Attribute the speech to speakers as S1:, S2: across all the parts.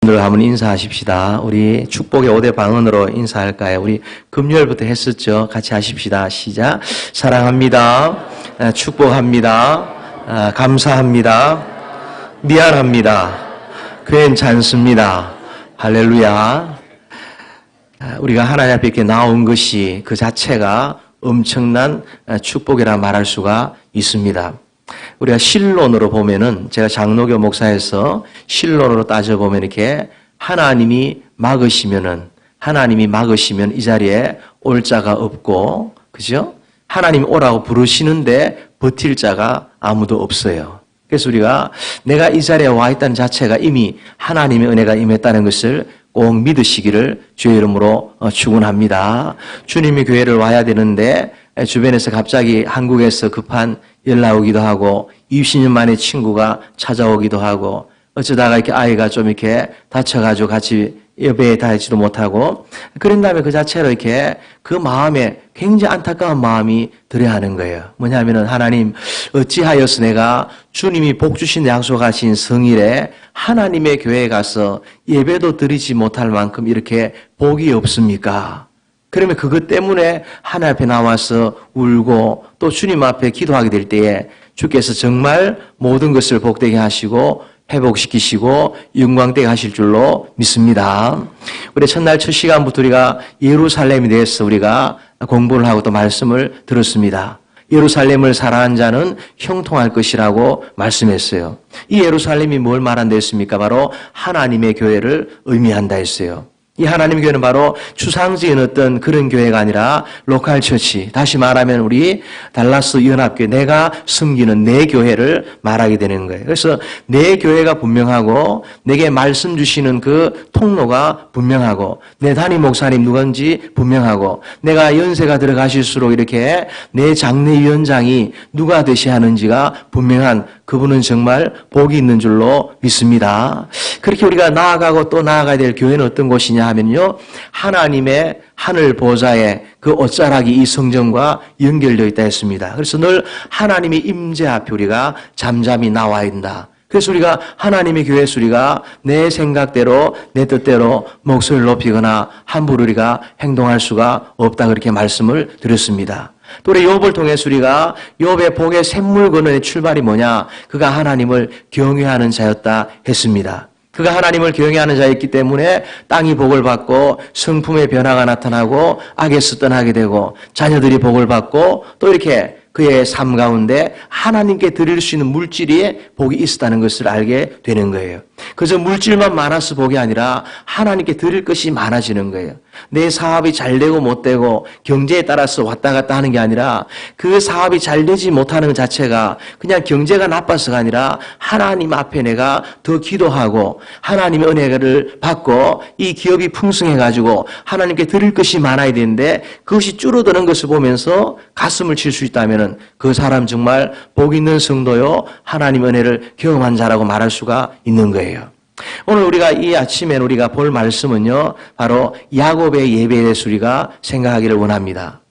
S1: 오늘 한번 인사하십시다. 우리 축복의 5대 방언으로 인사할까요? 우리 금요일부터 했었죠. 같이 하십시다. 시작. 사랑합니다. 축복합니다. 감사합니다. 미안합니다. 괜찮습니다. 할렐루야. 우리가 하나님 앞에 이렇게 나온 것이 그 자체가 엄청난 축복이라 말할 수가 있습니다. 우리가 실론으로 보면은, 제가 장로교 목사에서 실론으로 따져보면 이렇게 하나님이 막으시면 이 자리에 올 자가 없고, 그죠? 하나님이 오라고 부르시는데 버틸 자가 아무도 없어요. 그래서 우리가 내가 이 자리에 와 있다는 자체가 이미 하나님의 은혜가 임했다는 것을 꼭 믿으시기를 주의 이름으로 축원합니다. 주님이 교회를 와야 되는데 주변에서 갑자기 한국에서 급한 연락 오기도 하고 20년 만에 친구가 찾아오기도 하고 어쩌다가 이렇게 아이가 좀 이렇게 다쳐가지고 같이 예배에 다니지도 못하고 그런 다음에 그 자체로 이렇게 그 마음에 굉장히 안타까운 마음이 들어야 하는 거예요. 뭐냐면은 하나님 어찌하여서 내가 주님이 복 주신 약속하신 성일에 하나님의 교회에 가서 예배도 드리지 못할 만큼 이렇게 복이 없습니까? 그러면 그것 때문에 하나님 앞에 나와서 울고 또 주님 앞에 기도하게 될 때에 주께서 정말 모든 것을 복되게 하시고 회복시키시고 영광되게 하실 줄로 믿습니다. 우리 첫날 첫 시간부터 우리가 예루살렘에 대해서 우리가 공부를 하고 또 말씀을 들었습니다. 예루살렘을 사랑한 자는 형통할 것이라고 말씀했어요. 이 예루살렘이 뭘 말한다 했습니까? 바로 하나님의 교회를 의미한다 했어요. 이 하나님의 교회는 바로 추상적인 어떤 그런 교회가 아니라 로컬 처치, 다시 말하면 우리 달라스 연합교회, 내가 섬기는 내 교회를 말하게 되는 거예요. 그래서 내 교회가 분명하고 내게 말씀 주시는 그 통로가 분명하고 내 담임 목사님 누군지 분명하고 내가 연세가 들어가실수록 이렇게 내 장례위원장이 누가 되셔야 하는지가 분명한 그분은 정말 복이 있는 줄로 믿습니다. 그렇게 우리가 나아가고 또 나아가야 될 교회는 어떤 곳이냐 하면요, 하나님의 하늘 보좌에 그 옷자락이 이 성전과 연결되어 있다 했습니다. 그래서 늘 하나님의 임재 앞에 우리가 잠잠히 나와야 된다. 그래서 우리가 하나님의 교회에서 우리가 내 생각대로 내 뜻대로 목소리를 높이거나 함부로 우리가 행동할 수가 없다, 그렇게 말씀을 드렸습니다. 또 우리 욥을 통해서 우리가 욥의 복의 샘물 근원의 출발이 뭐냐, 그가 하나님을 경외하는 자였다 했습니다. 그가 하나님을 경외하는 자였기 때문에 땅이 복을 받고 성품의 변화가 나타나고 악에서 떠나게 되고 자녀들이 복을 받고 또 이렇게 그의 삶 가운데 하나님께 드릴 수 있는 물질이 복이 있었다는 것을 알게 되는 거예요. 그래서 물질만 많아서 복이 아니라 하나님께 드릴 것이 많아지는 거예요. 내 사업이 잘 되고 못 되고 경제에 따라서 왔다 갔다 하는 게 아니라 그 사업이 잘 되지 못하는 것 자체가 그냥 경제가 나빠서가 아니라 하나님 앞에 내가 더 기도하고 하나님의 은혜를 받고 이 기업이 풍성해가지고 하나님께 드릴 것이 많아야 되는데 그것이 줄어드는 것을 보면서 가슴을 칠 수 있다면 그 사람 정말 복 있는 성도요, 하나님의 은혜를 경험한 자라고 말할 수가 있는 거예요. 오늘 우리가 이 아침에 우리가 볼 말씀은요, 바로 야곱의 예배에 대해서 우리가 생각하기를 원합니다.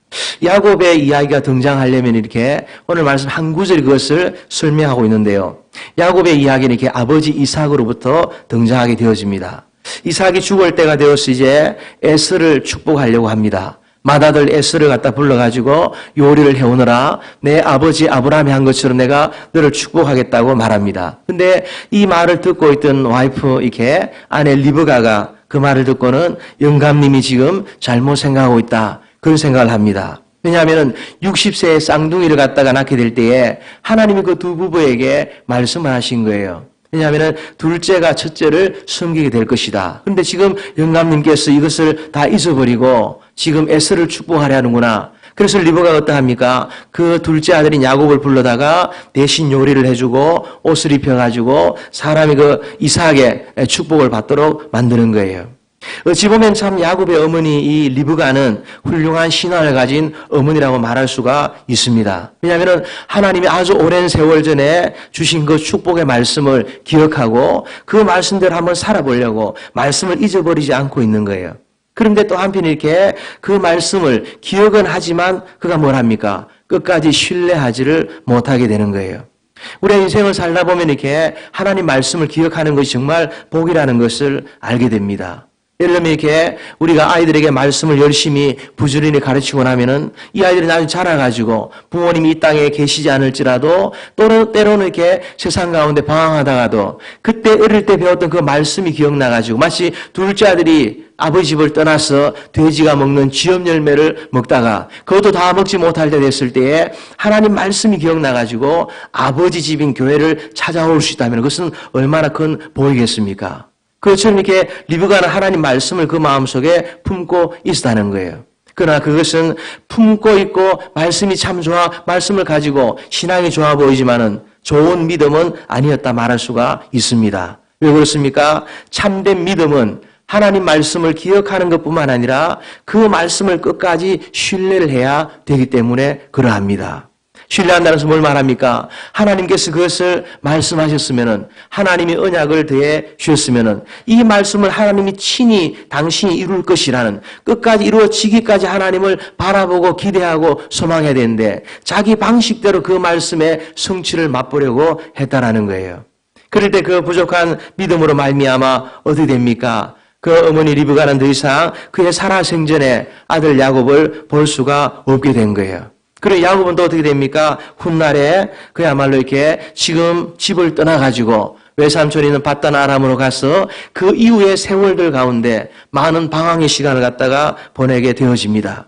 S1: 야곱의 이야기가 등장하려면 이렇게 오늘 말씀 한 구절 그것을 설명하고 있는데요. 야곱의 이야기는 이렇게 아버지 이삭으로부터 등장하게 되어집니다. 이삭이 죽을 때가 되어서 이제 에서를 축복하려고 합니다. 맏아들 에서를 갖다 불러가지고 요리를 해오너라, 내 아버지 아브라함이 한 것처럼 내가 너를 축복하겠다고 말합니다. 근데 이 말을 듣고 있던 와이프, 이렇게 아내 리브가가 그 말을 듣고는 영감님이 지금 잘못 생각하고 있다, 그런 생각을 합니다. 왜냐하면 60세의 쌍둥이를 갖다가 낳게 될 때에 하나님이 그 두 부부에게 말씀을 하신 거예요. 왜냐하면 둘째가 첫째를 섬기게 될 것이다. 그런데 지금 영감님께서 이것을 다 잊어버리고 지금 에서를 축복하려 하는구나. 그래서 리브가가 어떠합니까? 그 둘째 아들인 야곱을 불러다가 대신 요리를 해주고 옷을 입혀가지고 사람이 그 이삭의 축복을 받도록 만드는 거예요. 어찌 보면 참 야곱의 어머니 이 리브가는 훌륭한 신앙을 가진 어머니라고 말할 수가 있습니다. 왜냐하면 하나님이 아주 오랜 세월 전에 주신 그 축복의 말씀을 기억하고 그 말씀대로 한번 살아보려고 말씀을 잊어버리지 않고 있는 거예요. 그런데 또 한편 이렇게 그 말씀을 기억은 하지만 그가 뭘 합니까? 끝까지 신뢰하지를 못하게 되는 거예요. 우리의 인생을 살다 보면 이렇게 하나님 말씀을 기억하는 것이 정말 복이라는 것을 알게 됩니다. 예를 들면 이렇게 우리가 아이들에게 말씀을 열심히 부지런히 가르치고 나면은 이 아이들이 나중에 자라가지고 부모님이 이 땅에 계시지 않을지라도 때로는 이렇게 세상 가운데 방황하다가도 그때 어릴 때 배웠던 그 말씀이 기억나가지고 마치 둘째 아들이 아버지 집을 떠나서 돼지가 먹는 쥐염 열매를 먹다가 그것도 다 먹지 못할 때 됐을 때에 하나님 말씀이 기억나가지고 아버지 집인 교회를 찾아올 수 있다면 그것은 얼마나 큰 복이겠습니까? 그것처럼 이렇게 리브가는 하나님 말씀을 그 마음속에 품고 있었다는 거예요. 그러나 그것은 품고 있고 말씀이 참 좋아 말씀을 가지고 신앙이 좋아 보이지만은 좋은 믿음은 아니었다 말할 수가 있습니다. 왜 그렇습니까? 참된 믿음은 하나님 말씀을 기억하는 것뿐만 아니라 그 말씀을 끝까지 신뢰를 해야 되기 때문에 그러합니다. 신뢰한다는 것은 뭘 말합니까? 하나님께서 그것을 말씀하셨으면은 하나님이 언약을 더해 주셨으면은 이 말씀을 하나님이 친히 당신이 이룰 것이라는 끝까지 이루어지기까지 하나님을 바라보고 기대하고 소망해야 되는데 자기 방식대로 그 말씀의 성취를 맛보려고 했다라는 거예요. 그럴 때 그 부족한 믿음으로 말미암아 어떻게 됩니까? 그 어머니 리브가는 더 이상 그의 살아생전에 아들 야곱을 볼 수가 없게 된 거예요. 그리고 야곱은 또 어떻게 됩니까? 훗날에 그야말로 이렇게 지금 집을 떠나가지고 외삼촌이 있는 밧단 아람으로 가서 그 이후의 세월들 가운데 많은 방황의 시간을 갖다가 보내게 되어집니다.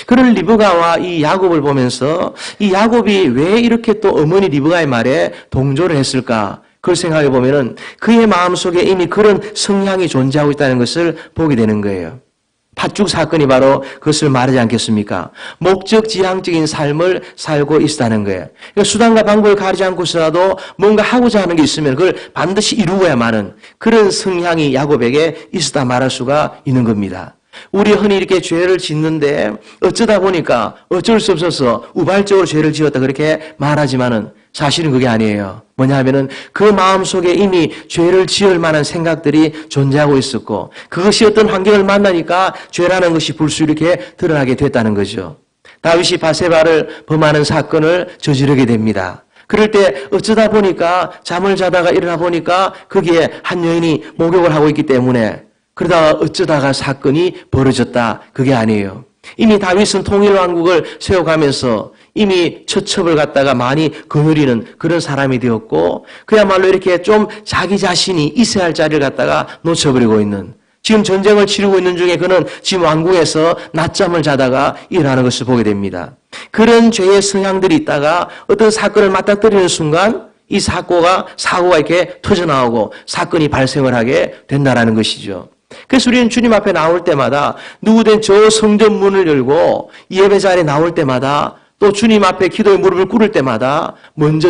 S1: 그런 리브가와 이 야곱을 보면서 이 야곱이 왜 이렇게 또 어머니 리브가의 말에 동조를 했을까? 그걸 생각해 보면은 그의 마음속에 이미 그런 성향이 존재하고 있다는 것을 보게 되는 거예요. 팥죽 사건이 바로 그것을 말하지 않겠습니까? 목적 지향적인 삶을 살고 있다는 거예요. 그러니까 수단과 방법을 가리지 않고서라도 뭔가 하고자 하는 게 있으면 그걸 반드시 이루어야만은 그런 성향이 야곱에게 있었다 말할 수가 있는 겁니다. 우리 흔히 이렇게 죄를 짓는데 어쩌다 보니까 어쩔 수 없어서 우발적으로 죄를 지었다 그렇게 말하지만은 사실은 그게 아니에요. 뭐냐 하면은 그 마음속에 이미 죄를 지을 만한 생각들이 존재하고 있었고 그것이 어떤 환경을 만나니까 죄라는 것이 불쑥 이렇게 드러나게 됐다는 거죠. 다윗이 바세바를 범하는 사건을 저지르게 됩니다. 그럴 때 어쩌다 보니까 잠을 자다가 일어나 보니까 거기에 한 여인이 목욕을 하고 있기 때문에 그러다가 어쩌다가 사건이 벌어졌다. 그게 아니에요. 이미 다윗은 통일왕국을 세워가면서 이미 처첩을 갖다가 많이 거느리는 그런 사람이 되었고 그야말로 이렇게 좀 자기 자신이 있어야 할 자리를 갖다가 놓쳐버리고 있는 지금 전쟁을 치르고 있는 중에 그는 지금 왕궁에서 낮잠을 자다가 일어나는 것을 보게 됩니다. 그런 죄의 성향들이 있다가 어떤 사건을 맞닥뜨리는 순간 이 사고가 이렇게 터져나오고 사건이 발생을 하게 된다라는 것이죠. 그래서 우리는 주님 앞에 나올 때마다 누구든 저 성전 문을 열고 예배 자리에 나올 때마다 또 주님 앞에 기도의 무릎을 꿇을 때마다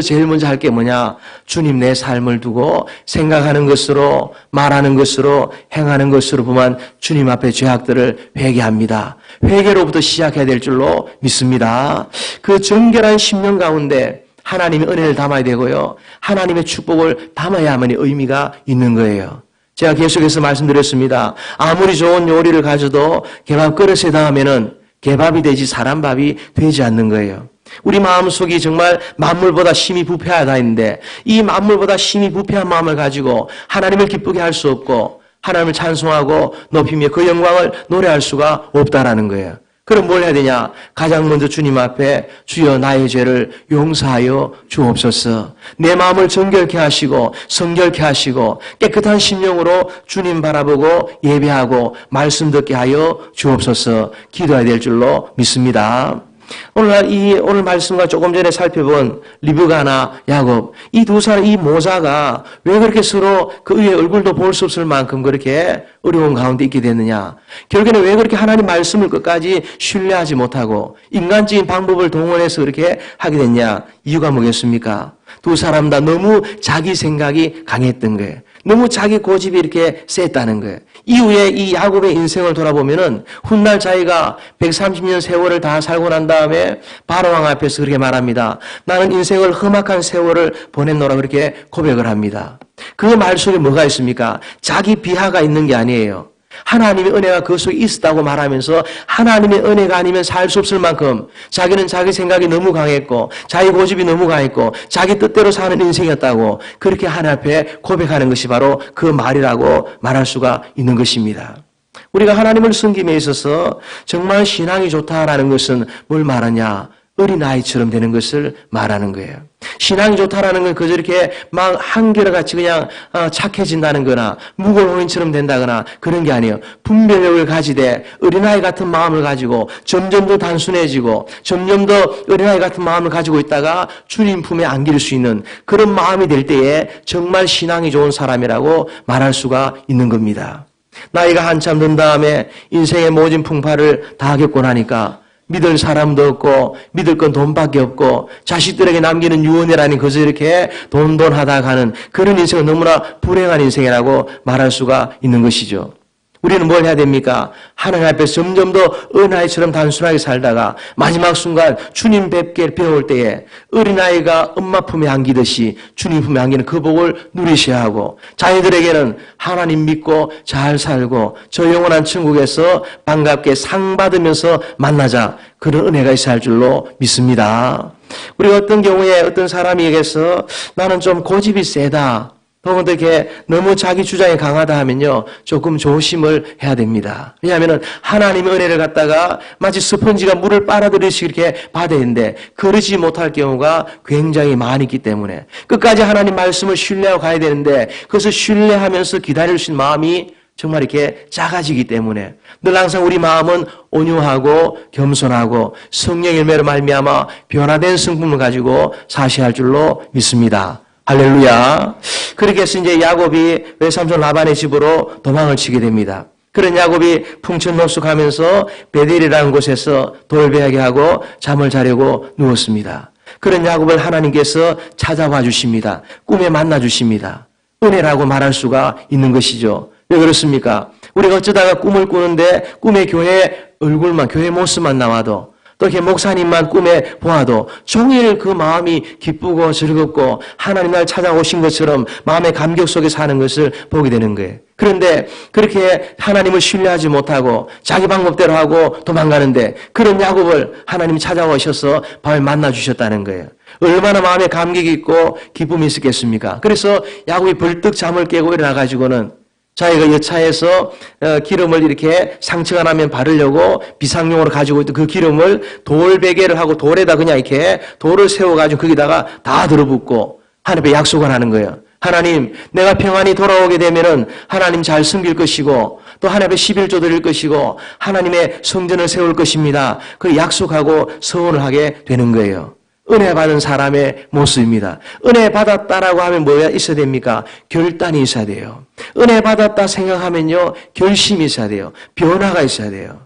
S1: 제일 먼저 할 게 뭐냐? 주님 내 삶을 두고 생각하는 것으로 말하는 것으로 행하는 것으로 보면 주님 앞에 죄악들을 회개합니다. 회개로부터 시작해야 될 줄로 믿습니다. 그 정결한 심령 가운데 하나님의 은혜를 담아야 되고요. 하나님의 축복을 담아야만이 의미가 있는 거예요. 제가 계속해서 말씀드렸습니다. 아무리 좋은 요리를 가져도 개밥 그릇에 닿으면은 개밥이 되지 사람밥이 되지 않는 거예요. 우리 마음속이 정말 만물보다 심히 부패하다 했는데 이 만물보다 심히 부패한 마음을 가지고 하나님을 기쁘게 할 수 없고 하나님을 찬송하고 높이며 그 영광을 노래할 수가 없다라는 거예요. 그럼 뭘 해야 되냐? 가장 먼저 주님 앞에 주여 나의 죄를 용서하여 주옵소서. 내 마음을 정결케 하시고 성결케 하시고 깨끗한 심령으로 주님 바라보고 예배하고 말씀 듣게 하여 주옵소서 기도해야 될 줄로 믿습니다. 오늘 말씀과 조금 전에 살펴본 리브가나 야곱 이 두 사람 이 모자가 왜 그렇게 서로 그 위에 얼굴도 볼 수 없을 만큼 그렇게 어려운 가운데 있게 됐느냐? 결국에는 왜 그렇게 하나님 말씀을 끝까지 신뢰하지 못하고 인간적인 방법을 동원해서 그렇게 하게 됐냐? 이유가 뭐겠습니까? 두 사람 다 너무 자기 생각이 강했던 거예요. 너무 자기 고집이 이렇게 셌다는 거예요. 이후에 이 야곱의 인생을 돌아보면은 훗날 자기가 130년 세월을 다 살고 난 다음에 바로왕 앞에서 그렇게 말합니다. 나는 인생을 험악한 세월을 보냈노라 그렇게 고백을 합니다. 그 말 속에 뭐가 있습니까? 자기 비하가 있는 게 아니에요. 하나님의 은혜가 그 속에 있었다고 말하면서 하나님의 은혜가 아니면 살 수 없을 만큼 자기는 자기 생각이 너무 강했고 자기 고집이 너무 강했고 자기 뜻대로 사는 인생이었다고 그렇게 하나님 앞에 고백하는 것이 바로 그 말이라고 말할 수가 있는 것입니다. 우리가 하나님을 섬김에 있어서 정말 신앙이 좋다라는 것은 뭘 말하냐? 어린아이처럼 되는 것을 말하는 거예요. 신앙이 좋다라는 건 그저 이렇게 막 한결같이 그냥 착해진다는 거나 무거운 호인처럼 된다거나 그런 게 아니에요. 분별력을 가지되 어린아이 같은 마음을 가지고 점점 더 단순해지고 점점 더 어린아이 같은 마음을 가지고 있다가 주님 품에 안길 수 있는 그런 마음이 될 때에 정말 신앙이 좋은 사람이라고 말할 수가 있는 겁니다. 나이가 한참 든 다음에 인생의 모진 풍파를 다 겪고 나니까 믿을 사람도 없고 믿을 건 돈밖에 없고 자식들에게 남기는 유언이라니 그저 이렇게 돈하다 가는 그런 인생은 너무나 불행한 인생이라고 말할 수가 있는 것이죠. 우리는 뭘 해야 됩니까? 하나님 앞에서 점점 더 어린아이처럼 단순하게 살다가 마지막 순간 주님 뵙게 배울 때에 어린아이가 엄마 품에 안기듯이 주님 품에 안기는 그 복을 누리셔야 하고 자녀들에게는 하나님 믿고 잘 살고 저 영원한 천국에서 반갑게 상 받으면서 만나자 그런 은혜가 있어야 할 줄로 믿습니다. 우리가 어떤 경우에 어떤 사람에게서 나는 좀 고집이 세다 혹은 이렇게 너무 자기 주장이 강하다 하면요, 조금 조심을 해야 됩니다. 왜냐하면 하나님의 은혜를 갖다가 마치 스펀지가 물을 빨아들이듯이 이렇게 받아야 되는데 그러지 못할 경우가 굉장히 많이 있기 때문에 끝까지 하나님 말씀을 신뢰하고 가야 되는데 그것을 신뢰하면서 기다릴 수 있는 마음이 정말 이렇게 작아지기 때문에 늘 항상 우리 마음은 온유하고 겸손하고 성령의 열매로 말미암아 변화된 성품을 가지고 사셔야 할 줄로 믿습니다. 할렐루야. 그렇게 해서 이제 야곱이 외삼촌 라반의 집으로 도망을 치게 됩니다. 그런 야곱이 풍천노숙하면서 베델이라는 곳에서 돌베하게 하고 잠을 자려고 누웠습니다. 그런 야곱을 하나님께서 찾아와 주십니다. 꿈에 만나 주십니다. 은혜라고 말할 수가 있는 것이죠. 왜 그렇습니까? 우리가 어쩌다가 꿈을 꾸는데 꿈에 교회 얼굴만, 교회 모습만 나와도 또 이렇게 목사님만 꿈에 보아도 종일 그 마음이 기쁘고 즐겁고 하나님 날 찾아오신 것처럼 마음의 감격 속에 사는 것을 보게 되는 거예요. 그런데 그렇게 하나님을 신뢰하지 못하고 자기 방법대로 하고 도망가는데 그런 야곱을 하나님이 찾아오셔서 밤에 만나주셨다는 거예요. 얼마나 마음에 감격이 있고 기쁨이 있었겠습니까? 그래서 야곱이 벌떡 잠을 깨고 일어나가지고는 자기가 여차에서 기름을 이렇게 상처가 나면 바르려고 비상용으로 가지고 있던 그 기름을 돌베개를 하고 돌에다 그냥 이렇게 돌을 세워가지고 거기다가 다 들어붓고 하나님께 약속을 하는 거예요. 하나님, 내가 평안히 돌아오게 되면은 하나님 잘 섬길 것이고 또 하나님의 11조 드릴 것이고 하나님의 성전을 세울 것입니다. 그 약속하고 서원을 하게 되는 거예요. 은혜 받은 사람의 모습입니다. 은혜 받았다라고 하면 뭐가 있어야 됩니까? 결단이 있어야 돼요. 은혜 받았다 생각하면요, 결심이 있어야 돼요. 변화가 있어야 돼요.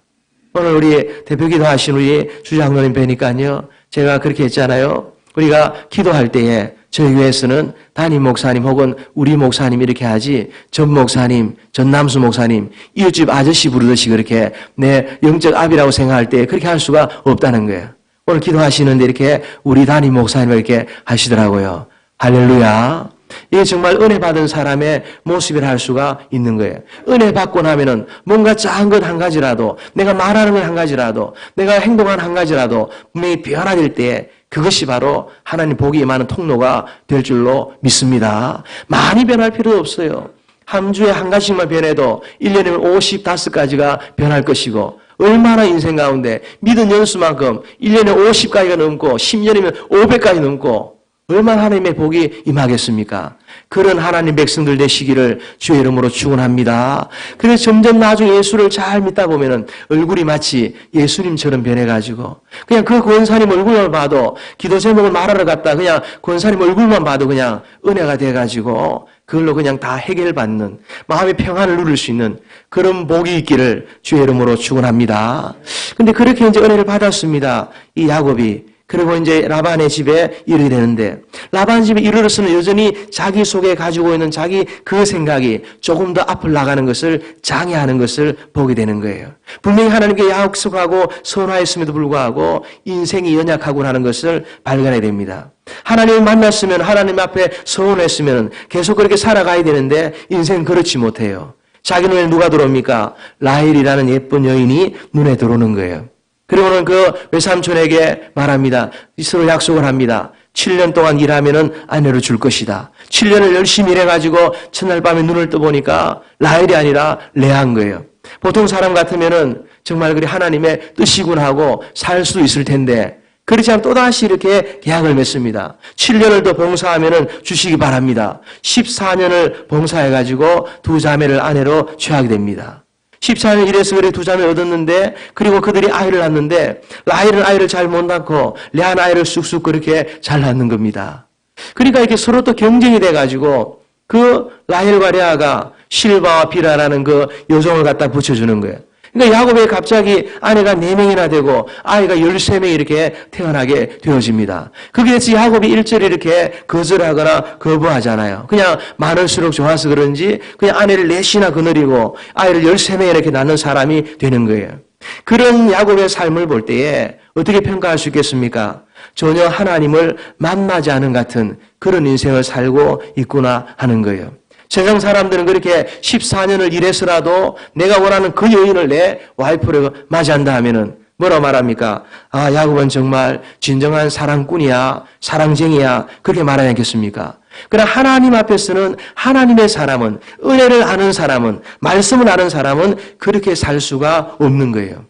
S1: 오늘 우리 대표기도 하신 우리 주장로님 뵈니까요, 제가 그렇게 했잖아요. 우리가 기도할 때에 저희 교회에서는 담임 목사님 혹은 우리 목사님 이렇게 하지 전 목사님, 전남수 목사님, 이웃집 아저씨 부르듯이 그렇게 내 영적 아비라고 생각할 때 그렇게 할 수가 없다는 거예요. 오늘 기도하시는데 이렇게 우리 담임 목사님을 이렇게 하시더라고요. 할렐루야. 이게 정말 은혜 받은 사람의 모습이라 할 수가 있는 거예요. 은혜 받고 나면은 뭔가 작은 것 한 가지라도, 내가 말하는 것 한 가지라도, 내가 행동하는 한 가지라도 분명히 변화될 때 그것이 바로 하나님 복이 임하는 통로가 될 줄로 믿습니다. 많이 변할 필요도 없어요. 한 주에 한 가지만 변해도 1년이면 55가지가 변할 것이고 얼마나 인생 가운데 믿은 연수만큼 1년에 50가지가 넘고 10년이면 500가지 넘고 얼마나 하나님의 복이 임하겠습니까? 그런 하나님 백성들 되시기를 주의 이름으로 축원합니다. 그래서 점점 나중에 예수를 잘 믿다 보면은 얼굴이 마치 예수님처럼 변해가지고 그냥 그 권사님 얼굴만 봐도 기도 제목을 말하러 갔다 그냥 권사님 얼굴만 봐도 그냥 은혜가 돼가지고 그걸로 그냥 다 해결받는 마음의 평안을 누릴 수 있는 그런 복이 있기를 주의 이름으로 축원합니다. 근데 그렇게 이제 은혜를 받았습니다. 이 야곱이. 그리고 이제 라반의 집에 이르게 되는데 라반 집에 이르러서는 여전히 자기 속에 가지고 있는 자기 그 생각이 조금 더 앞을 나가는 것을 장애하는 것을 보게 되는 거예요. 분명히 하나님께 약속하고 선화했음에도 불구하고 인생이 연약하고 하는 것을 발견해야 됩니다. 하나님을 만났으면 하나님 앞에 서원했으면 계속 그렇게 살아가야 되는데 인생은 그렇지 못해요. 자기 눈에 누가 들어옵니까? 라헬이라는 예쁜 여인이 눈에 들어오는 거예요. 그리고는 그 외삼촌에게 말합니다. 서로 약속을 합니다. 7년 동안 일하면은 아내를 줄 것이다. 7년을 열심히 일해가지고 첫날 밤에 눈을 떠보니까 라헬이 아니라 레아인 거예요. 보통 사람 같으면은 정말 그리 하나님의 뜻이군 하고 살 수도 있을 텐데 그렇지 않으면 또다시 이렇게 계약을 맺습니다. 7년을 더 봉사하면은 주시기 바랍니다. 14년을 봉사해가지고 두 자매를 아내로 취하게 됩니다. 14년 일해서 그래 두 자매 얻었는데 그리고 그들이 아이를 낳는데 라헬은 아이를 잘 못 낳고 레아는 아이를 쑥쑥 그렇게 잘 낳는 겁니다. 그러니까 이렇게 서로 또 경쟁이 돼가지고 그 라헬과 레아가 실바와 비라라는 그 여종을 갖다 붙여주는 거예요. 그러니까 야곱의 갑자기 아내가 4명이나 되고 아이가 13명이 이렇게 태어나게 되어집니다. 거기에서 야곱이 일절에 이렇게 거절하거나 거부하잖아요. 그냥 많을수록 좋아서 그런지 그냥 아내를 4이나 거느리고 아이를 13명 이렇게 낳는 사람이 되는 거예요. 그런 야곱의 삶을 볼 때에 어떻게 평가할 수 있겠습니까? 전혀 하나님을 만나지 않은 같은 그런 인생을 살고 있구나 하는 거예요. 세상 사람들은 그렇게 14년을 일해서라도 내가 원하는 그 여인을 내 와이프로 맞이한다 하면은 뭐라 말합니까? 아, 야곱은 정말 진정한 사랑꾼이야, 사랑쟁이야. 그렇게 말하지 않겠습니까? 그러나 하나님 앞에서는 하나님의 사람은, 은혜를 아는 사람은, 말씀을 아는 사람은 그렇게 살 수가 없는 거예요.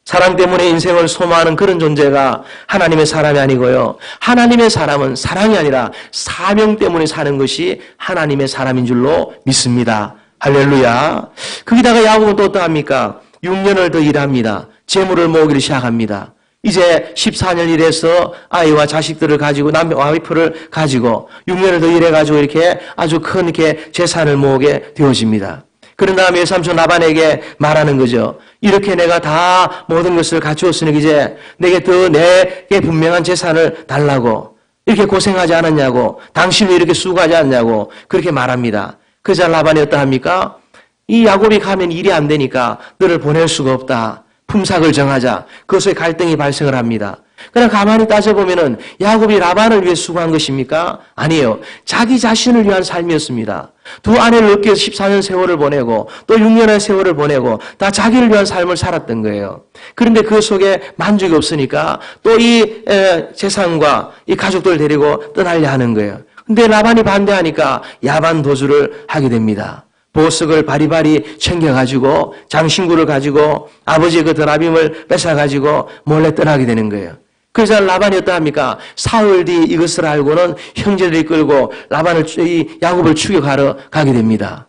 S1: 사랑 때문에 인생을 소모하는 그런 존재가 하나님의 사람이 아니고요. 하나님의 사람은 사랑이 아니라 사명 때문에 사는 것이 하나님의 사람인 줄로 믿습니다. 할렐루야. 거기다가 야곱은 또 어떠합니까? 6년을 더 일합니다. 재물을 모으기를 시작합니다. 이제 14년 일해서 아이와 자식들을 가지고 남편 와이프를 가지고 6년을 더 일해가지고 이렇게 아주 큰 이렇게 재산을 모으게 되어집니다. 그런 다음에 삼촌 라반에게 말하는 거죠. 이렇게 내가 다 모든 것을 갖추었으니 이제 내게 더 내게 분명한 재산을 달라고. 이렇게 고생하지 않았냐고. 당신이 이렇게 수고하지 않냐고. 그렇게 말합니다. 그러자 라반이 어떠합니까? 이 야곱이 가면 일이 안 되니까 너를 보낼 수가 없다. 품삯을 정하자. 그것에 갈등이 발생을 합니다. 그러나 가만히 따져보면은 야곱이 라반을 위해 수고한 것입니까? 아니에요. 자기 자신을 위한 삶이었습니다. 두 아내를 얻기 위해서 14년 세월을 보내고 또 6년의 세월을 보내고 다 자기를 위한 삶을 살았던 거예요. 그런데 그 속에 만족이 없으니까 또 이 재산과 이 가족들을 데리고 떠나려 하는 거예요. 근데 라반이 반대하니까 야반 도주를 하게 됩니다. 보석을 바리바리 챙겨가지고 장신구를 가지고 아버지의 그 드라빔을 뺏어가지고 몰래 떠나게 되는 거예요. 그래서 라반이 어떠합니까? 사흘 뒤 이것을 알고는 형제들이 끌고 야곱을 추격하러 가게 됩니다.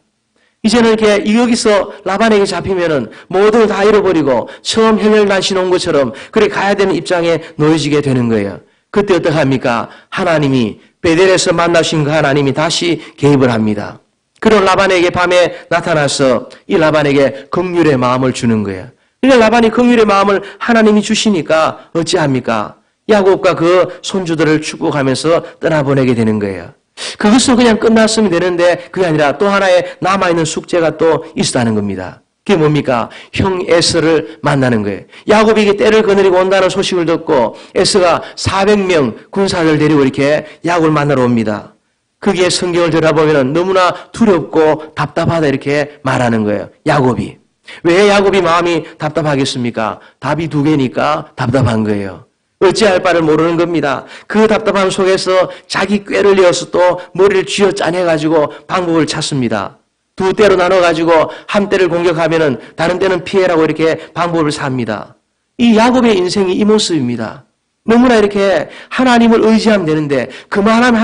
S1: 이제는 이렇게 여기서 라반에게 잡히면은 모두 다 잃어버리고 처음 혈혈단신 온 것처럼 그래 가야 되는 입장에 놓여지게 되는 거예요. 그때 어떡합니까? 하나님이 베델에서 만나신 그 하나님이 다시 개입을 합니다. 그런 라반에게 밤에 나타나서 이 라반에게 긍휼의 마음을 주는 거예요. 그러니까 라반이 긍휼의 마음을 하나님이 주시니까 어찌합니까? 야곱과 그 손주들을 축복하면서 떠나보내게 되는 거예요. 그것으로 그냥 끝났으면 되는데 그게 아니라 또 하나의 남아있는 숙제가 또 있었다는 겁니다. 그게 뭡니까? 형 에서를 만나는 거예요. 야곱이 이게 떼를 거느리고 온다는 소식을 듣고 에서가 400명 군사를 데리고 이렇게 야곱을 만나러 옵니다. 거기에 성경을 들어보면 너무나 두렵고 답답하다 이렇게 말하는 거예요. 야곱이. 왜 야곱이 마음이 답답하겠습니까? 답이 2개니까 답답한 거예요. 어찌할 바를 모르는 겁니다. 그 답답함 속에서 자기 꾀를 내어서 또 머리를 쥐어 짜내가지고 방법을 찾습니다. 2때로 나눠가지고 한 때를 공격하면은 다른 때는 피해라고 이렇게 방법을 삽니다. 이 야곱의 인생이 이 모습입니다. 너무나 이렇게 하나님을 의지하면 되는데 그만한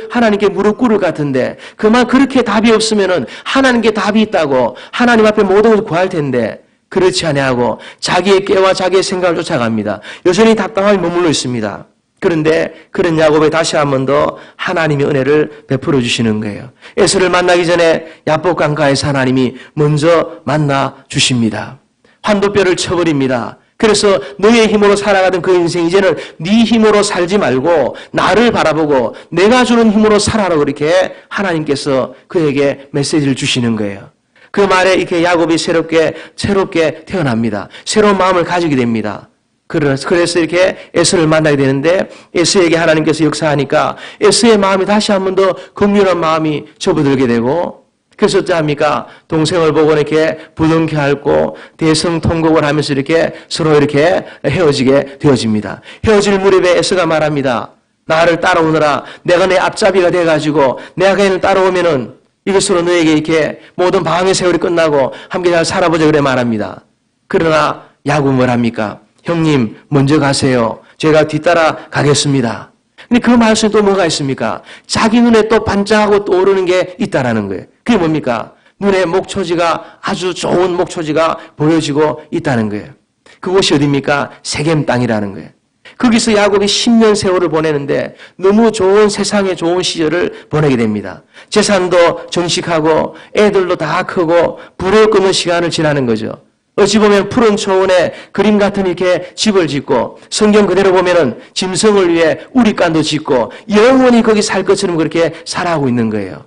S1: 하나님께 무릎 꿇을 것 같은데 그만 그렇게 답이 없으면은 하나님께 답이 있다고 하나님 앞에 모든 것을 구할 텐데 그렇지 아니하고 자기의 꾀와 자기의 생각을 쫓아갑니다. 여전히 답답함이 머물러 있습니다. 그런데 그런 야곱에 다시 한 번 더 하나님의 은혜를 베풀어 주시는 거예요. 에서를 만나기 전에 야복 강가에서 하나님이 먼저 만나 주십니다. 환도뼈를 쳐버립니다. 그래서 너의 힘으로 살아가던 그 인생 이제는 네 힘으로 살지 말고 나를 바라보고 내가 주는 힘으로 살아라 그렇게 하나님께서 그에게 메시지를 주시는 거예요. 그 말에 이렇게 야곱이 새롭게 태어납니다. 새로운 마음을 가지게 됩니다. 그래서 이렇게 에서를 만나게 되는데 에서에게 하나님께서 역사하니까 에서의 마음이 다시 한 번 더 긍휼한 마음이 접어들게 되고 그래서 어떡합니까? 동생을 보고 이렇게 부둥켜 안고 대성통곡을 하면서 이렇게 서로 이렇게 헤어지게 되어집니다. 헤어질 무렵에 에서가 말합니다. 나를 따라오너라. 내가 내 앞잡이가 돼가지고 내가 걔를 따라오면은 이것으로 너에게 이렇게 모든 방황의 세월이 끝나고 함께 잘 살아보자 그래 말합니다. 그러나 야곱은 뭘 합니까? 형님 먼저 가세요. 제가 뒤따라 가겠습니다. 근데 그 말씀에 또 뭐가 있습니까? 자기 눈에 또 반짝하고 떠오르는 게 있다라는 거예요. 그게 뭡니까? 눈에 목초지가 아주 좋은 목초지가 보여지고 있다는 거예요. 그곳이 어디입니까? 세겜 땅이라는 거예요. 거기서 야곱이 10년 세월을 보내는데 너무 좋은 세상에 좋은 시절을 보내게 됩니다. 재산도 정식하고 애들도 다 크고 부러울 것 없는 시간을 지나는 거죠. 어찌 보면 푸른 초원에 그림 같은 이렇게 집을 짓고 성경 그대로 보면은 짐승을 위해 우리간도 짓고 영원히 거기 살 것처럼 그렇게 살아가고 있는 거예요.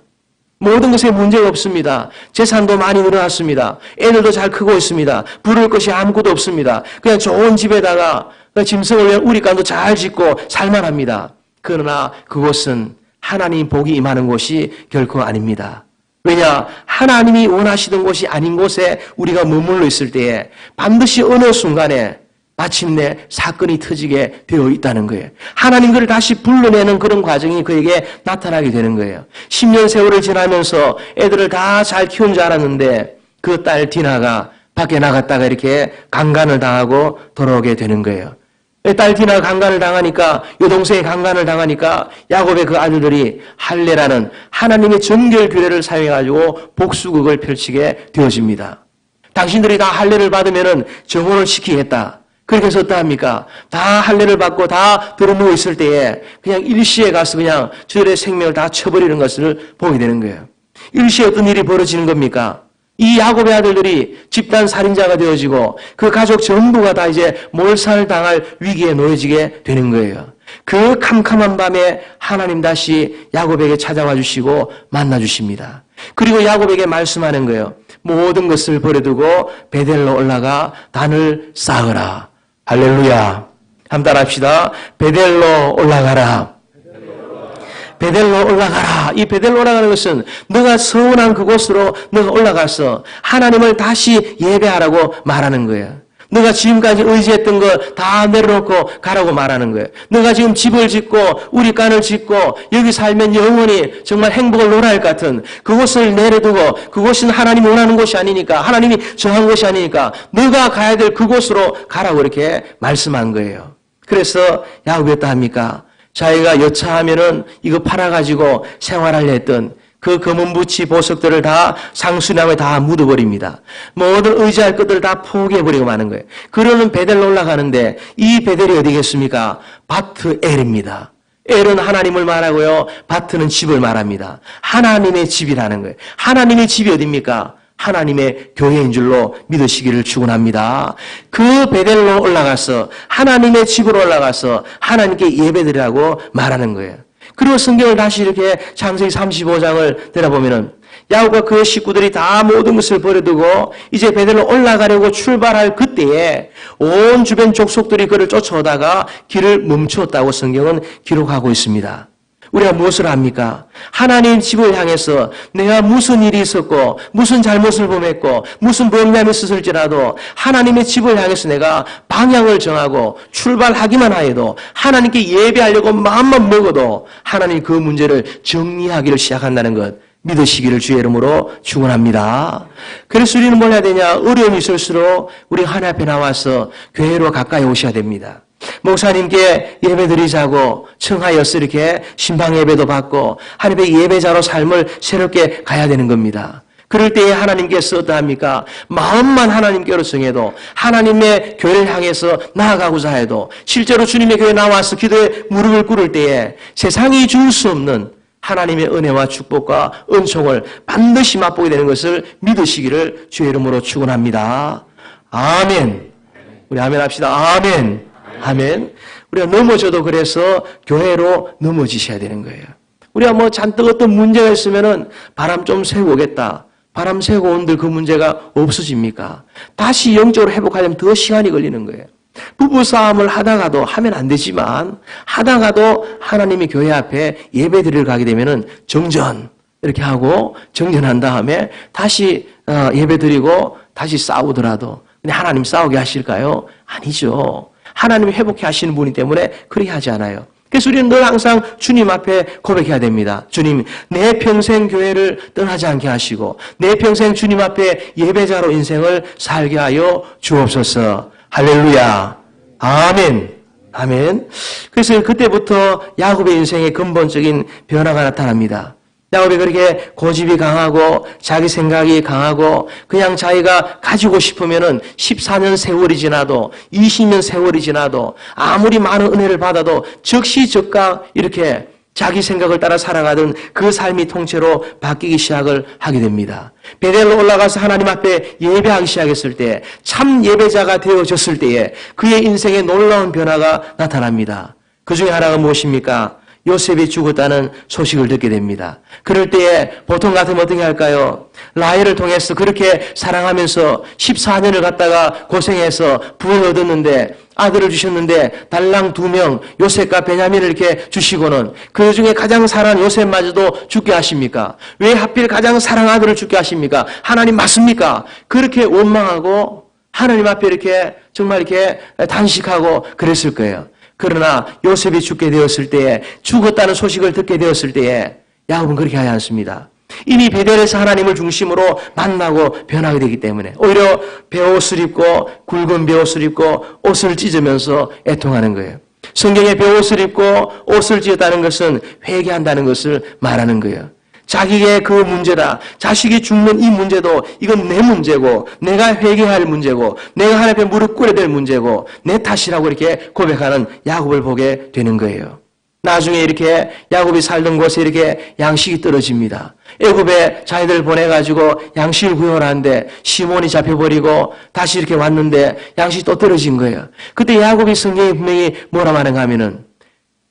S1: 모든 것에 문제가 없습니다. 재산도 많이 늘어났습니다. 애들도 잘 크고 있습니다. 부러울 것이 아무것도 없습니다. 그냥 좋은 집에다가 짐승을 위해 우리간도 잘 짓고 살만합니다. 그러나 그곳은 하나님 복이 임하는 곳이 결코 아닙니다. 왜냐? 하나님이 원하시던 곳이 아닌 곳에 우리가 머물러 있을 때에 반드시 어느 순간에 마침내 사건이 터지게 되어 있다는 거예요. 하나님 그를 다시 불러내는 그런 과정이 그에게 나타나게 되는 거예요. 10년 세월을 지나면서 애들을 다 잘 키운 줄 알았는데 그 딸 디나가 밖에 나갔다가 이렇게 강간을 당하고 돌아오게 되는 거예요. 딸 디나가 강간을 당하니까 여동생이 강간을 당하니까 야곱의 그 아들들이 할례라는 하나님의 정결 규례를 사용해가지고 복수극을 펼치게 되어집니다. 당신들이 다 할례를 받으면은 정혼을 시키겠다. 그렇게 해서 어떠합니까? 다 할례를 받고 다 들어누워 있을 때에 그냥 일시에 가서 그냥 저들의 생명을 다 쳐버리는 것을 보게 되는 거예요. 일시에 어떤 일이 벌어지는 겁니까? 이 야곱의 아들들이 집단 살인자가 되어지고 그 가족 전부가 다 이제 몰살당할 위기에 놓여지게 되는 거예요. 그 캄캄한 밤에 하나님 다시 야곱에게 찾아와 주시고 만나 주십니다. 그리고 야곱에게 말씀하는 거예요. 모든 것을 버려두고 베델로 올라가 단을 쌓으라. 할렐루야. 한번 따라합시다. 베델로 올라가라. 베델로 올라가라. 이 베델로 올라가는 것은 너가 서운한 그곳으로 너가 올라가서 하나님을 다시 예배하라고 말하는 거예요. 너가 지금까지 의지했던 거 다 내려놓고 가라고 말하는 거예요. 너가 지금 집을 짓고 우리간을 짓고 여기 살면 영원히 정말 행복을 노래할 것 같은 그곳을 내려두고 그곳은 하나님이 원하는 곳이 아니니까 하나님이 정한 곳이 아니니까 너가 가야 될 그곳으로 가라고 이렇게 말씀한 거예요. 그래서 야곱이 어떠 합니까? 자기가 여차하면은 이거 팔아가지고 생활하려 했던 그 검은 부치 보석들을 다 상수남에 다 묻어버립니다. 모든 의지할 것들을 다 포기해버리고 마는 거예요. 그러는 베델로 올라가는데 이 베델이 어디겠습니까? 바트엘입니다. 엘은 하나님을 말하고요. 바트는 집을 말합니다. 하나님의 집이라는 거예요. 하나님의 집이 어디입니까? 하나님의 교회인 줄로 믿으시기를 축원합니다. 그 베델로 올라가서 하나님의 집으로 올라가서 하나님께 예배드리라고 말하는 거예요. 그리고 성경을 다시 이렇게 창세기 35장을 들어보면은 야곱과 그의 식구들이 다 모든 것을 버려두고 이제 베델로 올라가려고 출발할 그때에 온 주변 족속들이 그를 쫓아오다가 길을 멈추었다고 성경은 기록하고 있습니다. 우리가 무엇을 합니까? 하나님 집을 향해서 내가 무슨 일이 있었고 무슨 잘못을 범했고 무슨 범람이 있었을지라도 하나님의 집을 향해서 내가 방향을 정하고 출발하기만 하여도 하나님께 예배하려고 마음만 먹어도 하나님 그 문제를 정리하기를 시작한다는 것 믿으시기를 주의 이름으로 축원합니다. 그래서 우리는 뭘 해야 되냐? 어려움이 있을수록 우리 하나님 앞에 나와서 교회로 가까이 오셔야 됩니다. 목사님께 예배드리자고 청하여서 이렇게 신방 예배도 받고 하나님의 예배자로 삶을 새롭게 가야 되는 겁니다. 그럴 때에 하나님께서 어떠합니까? 마음만 하나님께로 정해도 하나님의 교회를 향해서 나아가고자 해도 실제로 주님의 교회에 나와서 기도에 무릎을 꿇을 때에 세상이 줄 수 없는 하나님의 은혜와 축복과 은총을 반드시 맛보게 되는 것을 믿으시기를 주의 이름으로 축원합니다. 아멘. 우리 아멘 합시다. 아멘. 아멘. 우리가 넘어져도 그래서 교회로 넘어지셔야 되는 거예요. 우리가 뭐 잔뜩 어떤 문제가 있으면은 바람 좀 새고 오겠다. 바람 새고 온들 그 문제가 없어집니까? 다시 영적으로 회복하려면 더 시간이 걸리는 거예요. 부부싸움을 하다가도 하면 안 되지만 하다가도 하나님의 교회 앞에 예배드리러 가게 되면은 정전, 이렇게 하고 정전한 다음에 다시 예배드리고 다시 싸우더라도 근데 하나님 싸우게 하실까요? 아니죠. 하나님이 회복해 하시는 분이기 때문에 그렇게 하지 않아요. 그래서 우리는 늘 항상 주님 앞에 고백해야 됩니다. 주님, 내 평생 교회를 떠나지 않게 하시고 내 평생 주님 앞에 예배자로 인생을 살게 하여 주옵소서. 할렐루야. 아멘. 아멘. 그래서 그때부터 야곱의 인생의 근본적인 변화가 나타납니다. 야곱이 그렇게 고집이 강하고 자기 생각이 강하고 그냥 자기가 가지고 싶으면은 14년 세월이 지나도 20년 세월이 지나도 아무리 많은 은혜를 받아도 적시적각 이렇게 자기 생각을 따라 살아가던 그 삶이 통째로 바뀌기 시작을 하게 됩니다. 베델로 올라가서 하나님 앞에 예배하기 시작했을 때 참 예배자가 되어졌을 때에 그의 인생에 놀라운 변화가 나타납니다. 그 중에 하나가 무엇입니까? 요셉이 죽었다는 소식을 듣게 됩니다. 그럴 때에 보통 같으면 어떻게 할까요? 라헬을 통해서 그렇게 사랑하면서 14년을 갖다가 고생해서 부를 얻었는데 아들을 주셨는데 달랑 2명 요셉과 베냐민을 이렇게 주시고는 그 중에 가장 사랑하는 요셉마저도 죽게 하십니까? 왜 하필 가장 사랑하는 아들을 죽게 하십니까? 하나님 맞습니까? 그렇게 원망하고 하나님 앞에 이렇게 정말 이렇게 단식하고 그랬을 거예요. 그러나 요셉이 죽게 되었을 때에 죽었다는 소식을 듣게 되었을 때에 야곱은 그렇게 하지 않습니다. 이미 베델에서 하나님을 중심으로 만나고 변하게 되기 때문에 오히려 베옷을 입고 굵은 베옷을 입고 옷을 찢으면서 애통하는 거예요. 성경에 베옷을 입고 옷을 찢었다는 것은 회개한다는 것을 말하는 거예요. 자기의 그 문제다. 자식이 죽는 이 문제도 이건 내 문제고 내가 회개할 문제고 내가 하나님 앞에 무릎 꿇어야 될 문제고 내 탓이라고 이렇게 고백하는 야곱을 보게 되는 거예요. 나중에 이렇게 야곱이 살던 곳에 이렇게 양식이 떨어집니다. 애굽에 자기들 보내가지고 양식을 구원하는데 시몬이 잡혀버리고 다시 이렇게 왔는데 양식이 또 떨어진 거예요. 그때 야곱이 성경에 분명히 뭐라 말하는가 하면은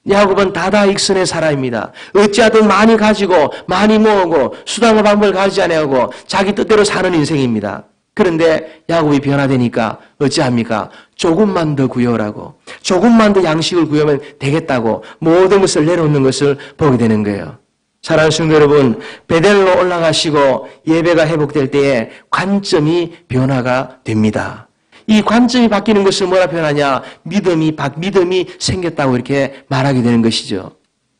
S1: 야곱은 다다익선의 사람입니다. 어찌하든 많이 가지고 많이 모으고 수단과 방법을 가지지 않고 자기 뜻대로 사는 인생입니다. 그런데 야곱이 변화되니까 어찌합니까? 조금만 더 구해오라고 조금만 더 양식을 구하면 되겠다고 모든 것을 내려놓는 것을 보게 되는 거예요. 사랑하는 성도 여러분, 베델로 올라가시고 예배가 회복될 때에 관점이 변화가 됩니다. 이 관점이 바뀌는 것을 뭐라 표현하냐? 믿음이 생겼다고 이렇게 말하게 되는 것이죠.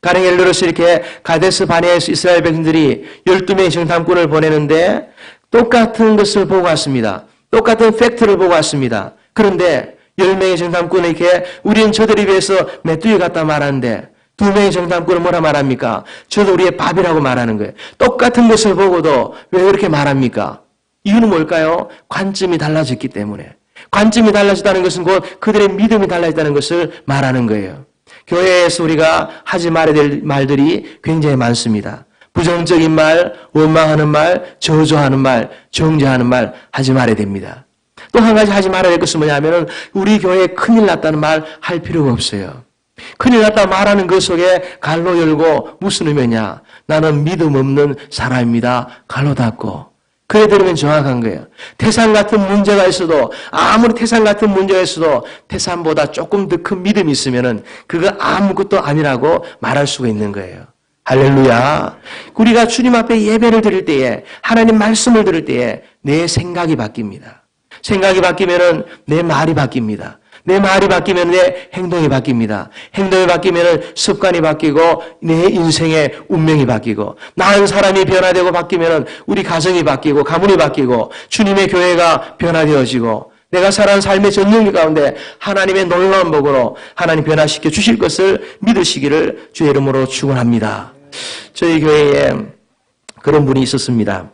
S1: 가령 예를 들어서 이렇게 가데스 바네아에서 이스라엘 백성들이 12명의 정탐꾼을 보내는데 똑같은 것을 보고 왔습니다. 똑같은 팩트를 보고 왔습니다. 그런데 10명의 정탐꾼은 이렇게 우리는 저들에 비해서 메뚜기 같다 말하는데 2명의 정탐꾼은 뭐라 말합니까? 저도 우리의 밥이라고 말하는 거예요. 똑같은 것을 보고도 왜 그렇게 말합니까? 이유는 뭘까요? 관점이 달라졌기 때문에. 관점이 달라졌다는 것은 곧 그들의 믿음이 달라졌다는 것을 말하는 거예요. 교회에서 우리가 하지 말아야 될 말들이 굉장히 많습니다. 부정적인 말, 원망하는 말, 저주하는 말, 정죄하는 말 하지 말아야 됩니다. 또 한 가지 하지 말아야 될 것은 뭐냐면은 우리 교회에 큰일 났다는 말 할 필요가 없어요. 큰일 났다 말하는 그 속에 갈로 열고 무슨 의미냐? 나는 믿음 없는 사람입니다. 갈로 닫고. 그래 들으면 정확한 거예요. 태산 같은 문제가 있어도 아무리 태산 같은 문제가 있어도 태산보다 조금 더 큰 믿음이 있으면은 그거 아무것도 아니라고 말할 수가 있는 거예요. 할렐루야. 우리가 주님 앞에 예배를 드릴 때에 하나님 말씀을 들을 때에 내 생각이 바뀝니다. 생각이 바뀌면은 내 말이 바뀝니다. 내 말이 바뀌면 내 행동이 바뀝니다. 행동이 바뀌면 습관이 바뀌고 내 인생의 운명이 바뀌고 나은 사람이 변화되고 바뀌면 우리 가정이 바뀌고 가문이 바뀌고 주님의 교회가 변화되어지고 내가 살아온 삶의 전능력 가운데 하나님의 놀라운 복으로 하나님 변화시켜 주실 것을 믿으시기를 주의 이름으로 축원합니다. 저희 교회에 그런 분이 있었습니다.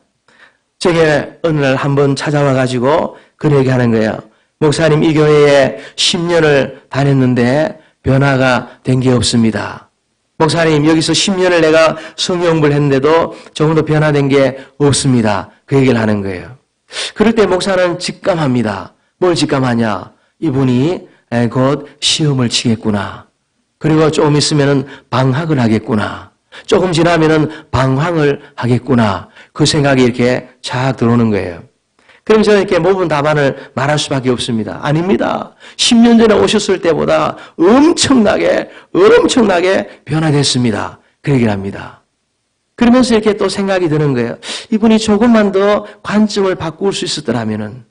S1: 제게 어느 날 한번 찾아와 가지고 그런 얘기하는 거예요. 목사님, 이 교회에 10년을 다녔는데 변화가 된 게 없습니다. 목사님, 여기서 10년을 내가 성경 공부를 했는데도 조금도 변화된 게 없습니다. 그 얘기를 하는 거예요. 그럴 때 목사는 직감합니다. 뭘 직감하냐? 이분이 곧 시험을 치겠구나. 그리고 조금 있으면 방학을 하겠구나. 조금 지나면 방황을 하겠구나. 그 생각이 이렇게 착 들어오는 거예요. 그럼 저는 이렇게 모든 답안을 말할 수밖에 없습니다. 아닙니다. 10년 전에 오셨을 때보다 엄청나게 변화됐습니다. 그 얘기를 합니다. 그러면서 이렇게 또 생각이 드는 거예요. 이분이 조금만 더 관점을 바꿀 수 있었더라면은,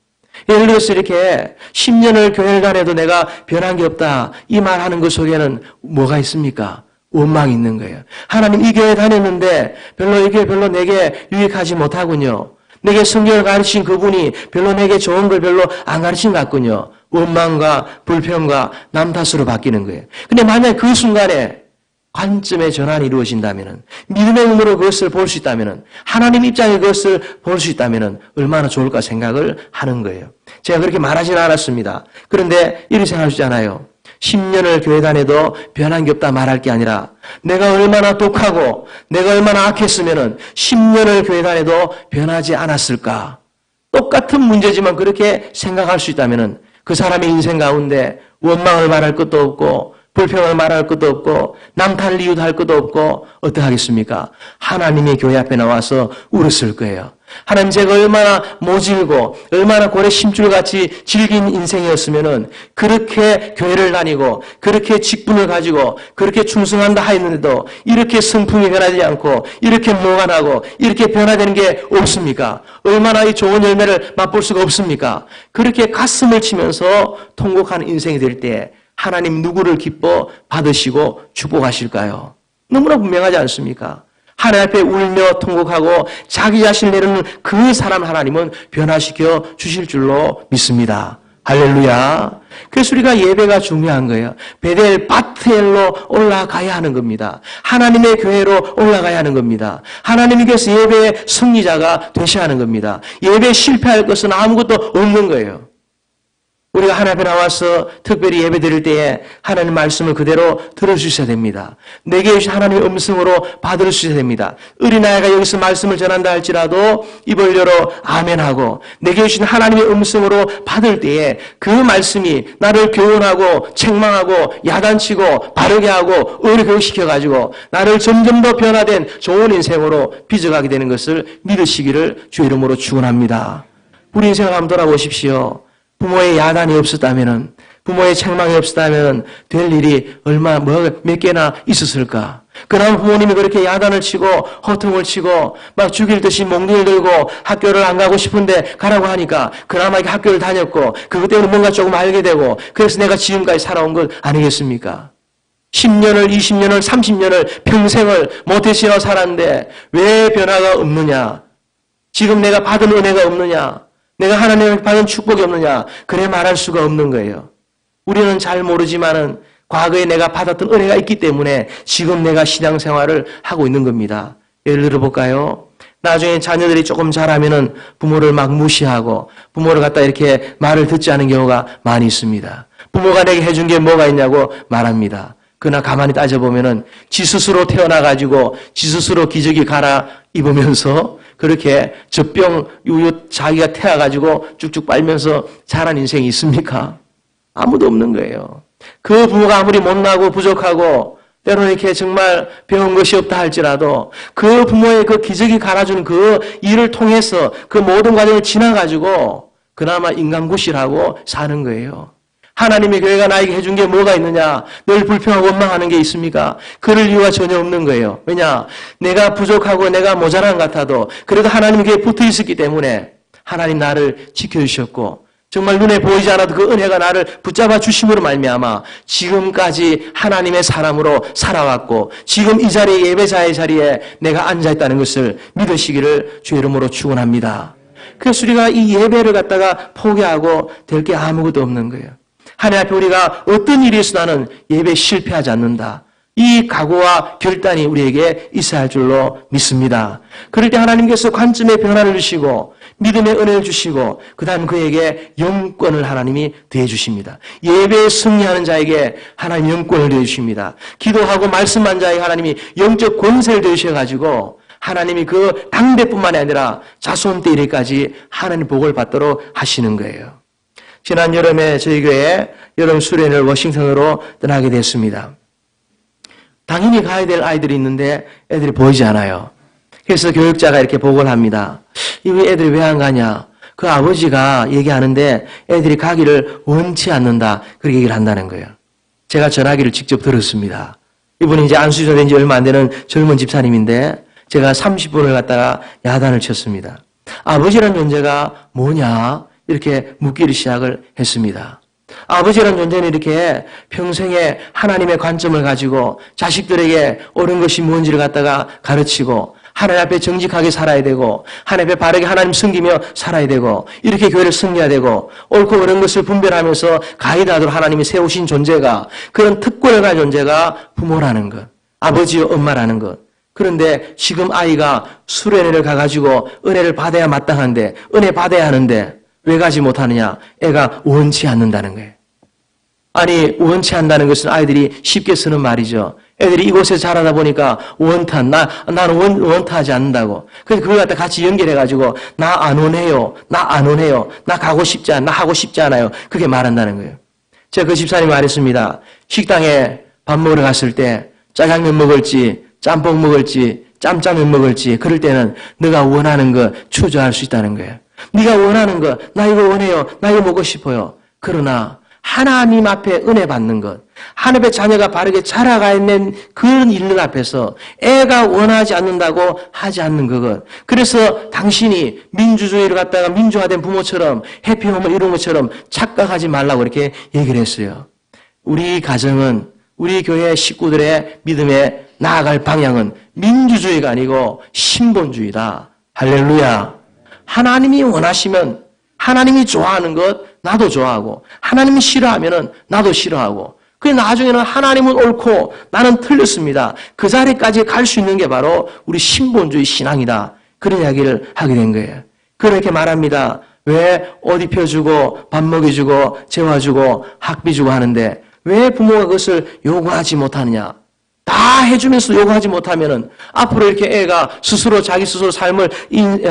S1: 예를 들어서 이렇게 10년을 교회를 다녀도 내가 변한 게 없다, 이 말하는 것 속에는 뭐가 있습니까? 원망이 있는 거예요. 하나님, 이 교회 다녔는데 이 교회 별로 내게 유익하지 못하군요. 내게 성경을 가르친 그분이 별로 내게 좋은 걸 별로 안 가르친 것 같군요. 원망과 불평과 남 탓으로 바뀌는 거예요. 근데 만약 그 순간에 관점의 전환이 이루어진다면, 믿음의 눈으로 그것을 볼 수 있다면, 하나님 입장에 그것을 볼 수 있다면 얼마나 좋을까 생각을 하는 거예요. 제가 그렇게 말하지는 않았습니다. 그런데 이렇게 생각하시잖아요. 10년을 교회 다녀도 변한 게 없다 말할 게 아니라, 내가 얼마나 독하고 내가 얼마나 악했으면 10년을 교회 다녀도 변하지 않았을까. 똑같은 문제지만 그렇게 생각할 수 있다면 그 사람의 인생 가운데 원망을 말할 것도 없고 불평을 말할 것도 없고 남탓 이유도 할 것도 없고 어떻게 하겠습니까? 하나님의 교회 앞에 나와서 울었을 거예요. 하나님, 제가 얼마나 모질고 얼마나 고래 심줄같이 질긴 인생이었으면은 그렇게 교회를 다니고 그렇게 직분을 가지고 그렇게 충성한다 하였는데도 이렇게 성품이 변하지 않고 이렇게 모간하고 이렇게 변화되는 게 없습니까? 얼마나 이 좋은 열매를 맛볼 수가 없습니까? 그렇게 가슴을 치면서 통곡하는 인생이 될 때 하나님 누구를 기뻐 받으시고 축복하실까요? 너무나 분명하지 않습니까? 하나님 앞에 울며 통곡하고 자기 자신을 내려놓는 그 사람 하나님은 변화시켜 주실 줄로 믿습니다. 할렐루야. 그래서 우리가 예배가 중요한 거예요. 베델 바트엘로 올라가야 하는 겁니다. 하나님의 교회로 올라가야 하는 겁니다. 하나님께서 예배의 승리자가 되셔야 하는 겁니다. 예배에 실패할 것은 아무것도 없는 거예요. 우리가 하나님 앞에 나와서 특별히 예배 드릴 때에 하나님 말씀을 그대로 들어주셔야 됩니다. 내게 주신 하나님의 음성으로 받을 수 있어야 됩니다. 어린아이가 여기서 말씀을 전한다 할지라도 입을 열어 아멘하고 내게 주신 하나님의 음성으로 받을 때에 그 말씀이 나를 교훈하고 책망하고 야단치고 바르게 하고 의를 교육시켜가지고 나를 점점 더 변화된 좋은 인생으로 빚어가게 되는 것을 믿으시기를 주의 이름으로 축원합니다. 우리 인생을 한번 돌아보십시오. 부모의 야단이 없었다면, 부모의 책망이 없었다면 될 일이 몇 개나 있었을까? 그나마 부모님이 그렇게 야단을 치고 허통을 치고 막 죽일 듯이 몽둥이를 들고 학교를 안 가고 싶은데 가라고 하니까 그나마 학교를 다녔고 그것 때문에 뭔가 조금 알게 되고 그래서 내가 지금까지 살아온 것 아니겠습니까? 10년을, 20년을, 30년을 평생을 모태신앙 살았는데 왜 변화가 없느냐? 지금 내가 받은 은혜가 없느냐? 내가 하나님을 받은 축복이 없느냐? 그래 말할 수가 없는 거예요. 우리는 잘 모르지만은 과거에 내가 받았던 은혜가 있기 때문에 지금 내가 신앙생활을 하고 있는 겁니다. 예를 들어볼까요? 나중에 자녀들이 조금 자라면은 부모를 막 무시하고 부모를 갖다 이렇게 말을 듣지 않은 경우가 많이 있습니다. 부모가 내게 해준 게 뭐가 있냐고 말합니다. 그러나 가만히 따져보면은 지 스스로 태어나가지고 지 스스로 기저귀 갈아 입으면서 그렇게 젖병 우유 자기가 태워가지고 쭉쭉 빨면서 자란 인생이 있습니까? 아무도 없는 거예요. 그 부모가 아무리 못나고 부족하고 때로는 이렇게 정말 배운 것이 없다 할지라도 그 부모의 그 기저귀 갈아주는 그 일을 통해서 그 모든 과정을 지나가지고 그나마 인간구실하고 사는 거예요. 하나님의 교회가 나에게 해준 게 뭐가 있느냐? 늘 불평하고 원망하는 게 있습니까? 그럴 이유가 전혀 없는 거예요. 왜냐? 내가 부족하고 내가 모자란 것 같아도 그래도 하나님의 교회에 붙어 있었기 때문에 하나님 나를 지켜주셨고 정말 눈에 보이지 않아도 그 은혜가 나를 붙잡아 주심으로 말미암아 지금까지 하나님의 사람으로 살아왔고 지금 이 자리에 예배자의 자리에 내가 앉아있다는 것을 믿으시기를 주의 이름으로 축원합니다. 그래서 우리가 이 예배를 갖다가 포기하고 될 게 아무것도 없는 거예요. 하나님 앞에 우리가 어떤 일이 있어 나는 예배에 실패하지 않는다. 이 각오와 결단이 우리에게 있어야 할 줄로 믿습니다. 그럴 때 하나님께서 관점의 변화를 주시고 믿음의 은혜를 주시고 그 다음 그에게 영권을 하나님이 더해주십니다. 예배에 승리하는 자에게 하나님 영권을 더해주십니다. 기도하고 말씀한 자에게 하나님이 영적 권세를 더해주셔가지고 하나님이 그 당대뿐만 아니라 자손 때 이래까지 하나님 복을 받도록 하시는 거예요. 지난 여름에 저희 교회 여름 수련을 워싱턴으로 떠나게 됐습니다. 당연히 가야 될 아이들이 있는데 애들이 보이지 않아요. 그래서 교육자가 이렇게 보고를 합니다. 이 애들이 왜 안 가냐? 그 아버지가 얘기하는데 애들이 가기를 원치 않는다. 그렇게 얘기를 한다는 거예요. 제가 전화기를 직접 들었습니다. 이분이 이제 안수조된 지 얼마 안 되는 젊은 집사님인데 제가 30분을 갖다가 야단을 쳤습니다. 아버지라는 존재가 뭐냐? 이렇게 묻기를 시작을 했습니다. 아버지라는 존재는 이렇게 평생에 하나님의 관점을 가지고 자식들에게 옳은 것이 뭔지를 갖다가 가르치고 하나님 앞에 정직하게 살아야 되고 하나님 앞에 바르게 하나님 섬기며 살아야 되고 이렇게 교회를 섬겨야 되고 옳고 그른 것을 분별하면서 가이드하도록 하나님이 세우신 존재가 그런 특권을 가진 존재가 부모라는 것, 아버지와 엄마라는 것. 그런데 지금 아이가 수련회를 가가지고 은혜를 받아야 마땅한데 은혜 받아야 하는데 왜 가지 못하느냐? 애가 원치 않는다는 거예요. 아니 원치 않는다는 것은 아이들이 쉽게 쓰는 말이죠. 애들이 이곳에서 자라다 보니까 나는 원타하지 않는다고. 그래서 그걸 갖다 같이 연결해가지고 나 안 원해요. 나 안 원해요. 나 가고 싶지 않아. 나 하고 싶지 않아요. 그렇게 말한다는 거예요. 제가 그 집사님이 말했습니다. 식당에 밥 먹으러 갔을 때 짜장면 먹을지 짬뽕 먹을지 짬짜면 먹을지 그럴 때는 네가 원하는 거 추저할 수 있다는 거예요. 네가 원하는 거 나 이거 원해요. 나 이거 먹고 싶어요. 그러나 하나님 앞에 은혜 받는 것, 하나님의 자녀가 바르게 자라가는 그런 일들 앞에서 애가 원하지 않는다고 하지 않는 그것. 그래서 당신이 민주주의를 갖다가 민주화된 부모처럼 해피홈을 이룬 것처럼 착각하지 말라고 이렇게 얘기를 했어요. 우리 가정은 우리 교회 식구들의 믿음에 나아갈 방향은 민주주의가 아니고 신본주의다. 할렐루야. 하나님이 원하시면 하나님이 좋아하는 것 나도 좋아하고 하나님이 싫어하면 나도 싫어하고 그래 나중에는 하나님은 옳고 나는 틀렸습니다. 그 자리까지 갈 수 있는 게 바로 우리 신본주의 신앙이다. 그런 이야기를 하게 된 거예요. 그렇게 말합니다. 왜 옷 입혀주고 밥 먹여주고 재워주고 학비 주고 하는데 왜 부모가 그것을 요구하지 못하느냐. 다 해주면서 요구하지 못하면은 앞으로 이렇게 애가 스스로 자기 스스로 삶을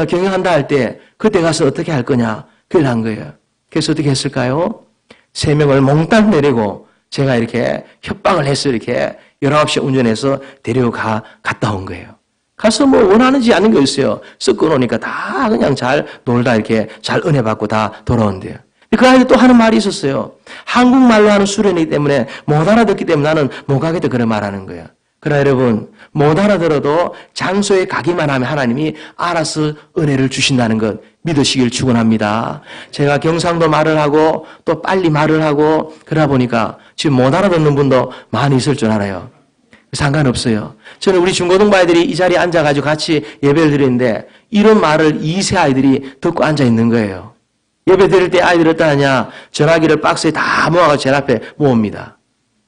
S1: 경영한다 할 때 그때 가서 어떻게 할 거냐. 그걸 한 거예요. 그래서 어떻게 했을까요? 3명을 몽땅 내리고 제가 이렇게 협박을 해서 이렇게 19시에 운전해서 갔다 온 거예요. 가서 뭐 원하는지 아는 게 있어요. 쓱 끊어오니까 다 그냥 잘 놀다 이렇게 잘 은혜 받고 다 돌아온대요. 그 아이들 또 하는 말이 있었어요. 한국말로 하는 수련이기 때문에 못 알아듣기 때문에 나는 못 가겠다 그런 말하는 거예요. 그러나 여러분 못 알아들어도 장소에 가기만 하면 하나님이 알아서 은혜를 주신다는 것 믿으시길 축원합니다. 제가 경상도 말을 하고 또 빨리 말을 하고 그러다 보니까 지금 못 알아듣는 분도 많이 있을 줄 알아요. 상관없어요. 저는 우리 중고등부 아이들이 이 자리에 앉아가지고 같이 예배를 드리는데 이런 말을 2세 아이들이 듣고 앉아 있는 거예요. 예배 드릴 때 아이들이 어떠하냐 전화기를 박스에 다 모아서 제 앞에 모읍니다.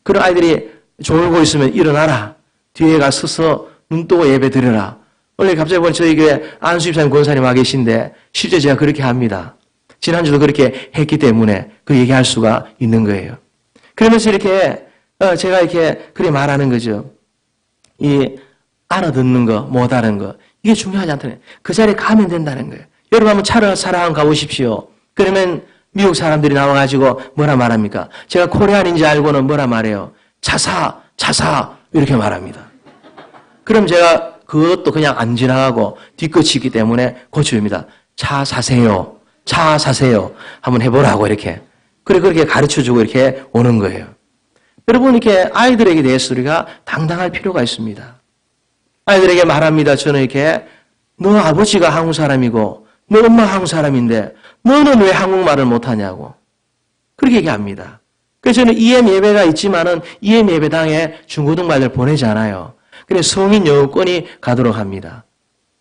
S1: 그런 아이들이 졸고 있으면 일어나라. 뒤에 가 서서 눈 뜨고 예배 드려라. 원래 갑자기 보니 저희 교회 안수 집사님 권사님 와 계신데 실제 제가 그렇게 합니다. 지난주도 그렇게 했기 때문에 그 얘기할 수가 있는 거예요. 그러면서 이렇게 제가 이렇게 그렇게 말하는 거죠. 이 알아듣는 거, 못 알아듣는 거 이게 중요하지 않다는 거예요. 그 자리에 가면 된다는 거예요. 여러분 한번 차를 가보십시오. 그러면 미국 사람들이 나와가지고 뭐라 말합니까? 제가 코리안인지 알고는 뭐라 말해요? 차사 이렇게 말합니다. 그럼 제가 그것도 그냥 안 지나가고 뒤끝이 있기 때문에 고쳐줍니다. 차 사세요. 한번 해보라고 이렇게. 그렇게 가르쳐주고 이렇게 오는 거예요. 여러분 이렇게 아이들에게 대해서 우리가 당당할 필요가 있습니다. 아이들에게 말합니다. 저는 이렇게 너 아버지가 한국 사람이고 너 엄마가 한국 사람인데 너는 왜 한국말을 못하냐고. 그렇게 얘기합니다. 그래서 저는 EM 예배가 있지만은 EM 예배당에 중고등부들 보내지 않아요. 그래서 성인 여권이 가도록 합니다.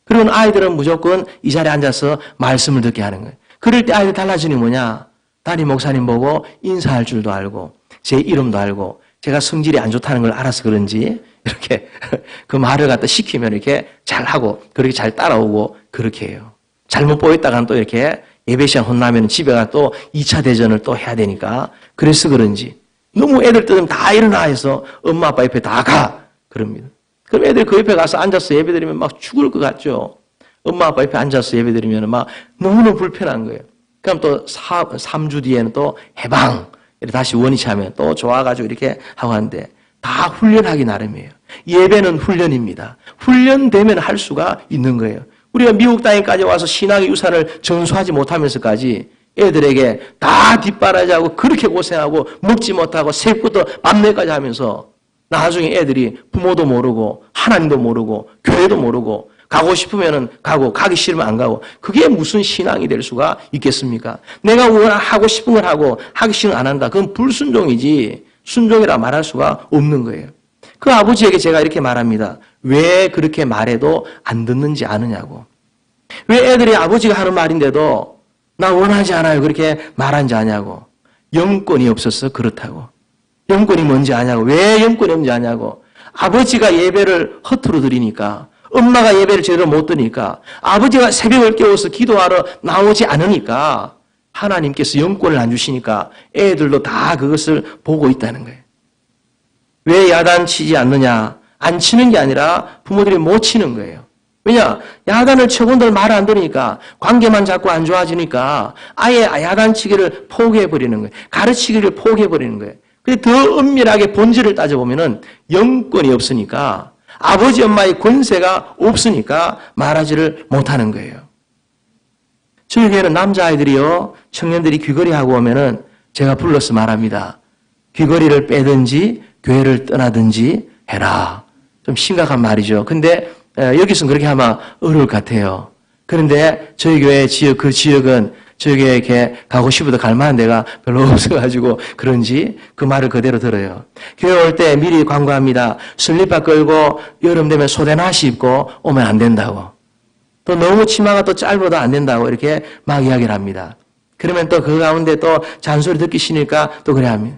S1: 그리고 아이들은 무조건 이 자리에 앉아서 말씀을 듣게 하는 거예요. 그럴 때 아이들 달라지는 게 뭐냐? 담임 목사님 보고 인사할 줄도 알고 제 이름도 알고 제가 성질이 안 좋다는 걸 알아서 그런지 이렇게 그 말을 갖다 시키면 이렇게 잘하고 그렇게 잘 따라오고 그렇게 해요. 잘못 보였다가는 또 이렇게 예배 시간 혼나면 집에 가 또 2차 대전을 또 해야 되니까 그래서 그런지 너무 애들 뜨면 다 일어나 해서 엄마 아빠 옆에 다 가 그럽니다. 그럼 애들 그 옆에 가서 앉아서 예배 드리면 막 죽을 것 같죠. 엄마 아빠 옆에 앉아서 예배 드리면 막 너무너무 불편한 거예요. 그럼 또 3주 뒤에는 또 해방 다시 원위치 하면 또 좋아가지고 이렇게 하고 하는데 다 훈련하기 나름이에요. 예배는 훈련입니다. 훈련되면 할 수가 있는 거예요. 우리가 미국 땅에까지 와서 신앙의 유산을 전수하지 못하면서까지 애들에게 다 뒷바라지하고 그렇게 고생하고 먹지 못하고 새벽부터 밤늦게까지 하면서 나중에 애들이 부모도 모르고 하나님도 모르고 교회도 모르고 가고 싶으면은 가고, 가기 싫으면 안 가고. 그게 무슨 신앙이 될 수가 있겠습니까? 내가 하고 싶은 걸 하고, 하기 싫으면 안 한다. 그건 불순종이지, 순종이라 말할 수가 없는 거예요. 그 아버지에게 제가 이렇게 말합니다. 왜 그렇게 말해도 안 듣는지 아느냐고. 왜 애들이 아버지가 하는 말인데도 나 원하지 않아요. 그렇게 말한지 아냐고. 영권이 없어서 그렇다고. 영권이 뭔지 아냐고. 왜 영권이 없는지 아냐고. 아버지가 예배를 허투루 드리니까, 엄마가 예배를 제대로 못 드니까, 아버지가 새벽을 깨워서 기도하러 나오지 않으니까 하나님께서 영권을 안 주시니까 애들도 다 그것을 보고 있다는 거예요. 왜 야단치지 않느냐? 안 치는 게 아니라 부모들이 못 치는 거예요. 왜냐? 야단을 쳐본들 말 안 들으니까, 관계만 자꾸 안 좋아지니까 아예 야단치기를 포기해버리는 거예요. 가르치기를 포기해버리는 거예요. 근데 더 엄밀하게 본질을 따져보면은 영권이 없으니까, 아버지 엄마의 권세가 없으니까 말하지를 못하는 거예요. 저희 교회는 남자아이들이요, 청년들이 귀걸이하고 오면은 제가 불러서 말합니다. 귀걸이를 빼든지 교회를 떠나든지 해라. 좀 심각한 말이죠. 근데 여기서는 그렇게 하면 어려울 것 같아요. 그런데 저희 교회 지역, 그 지역은 저희 교회에 이렇게 가고 싶어도 갈 만한 데가 별로 없어가지고 그런지 그 말을 그대로 들어요. 교회 올 때 미리 광고합니다. 슬리퍼 끌고 여름 되면 소대나시 입고 오면 안 된다고. 또 너무 치마가 또 짧아도 안 된다고 이렇게 막 이야기를 합니다. 그러면 또 그 가운데 또 잔소리 듣기 싫으니까 또 그래 합니다.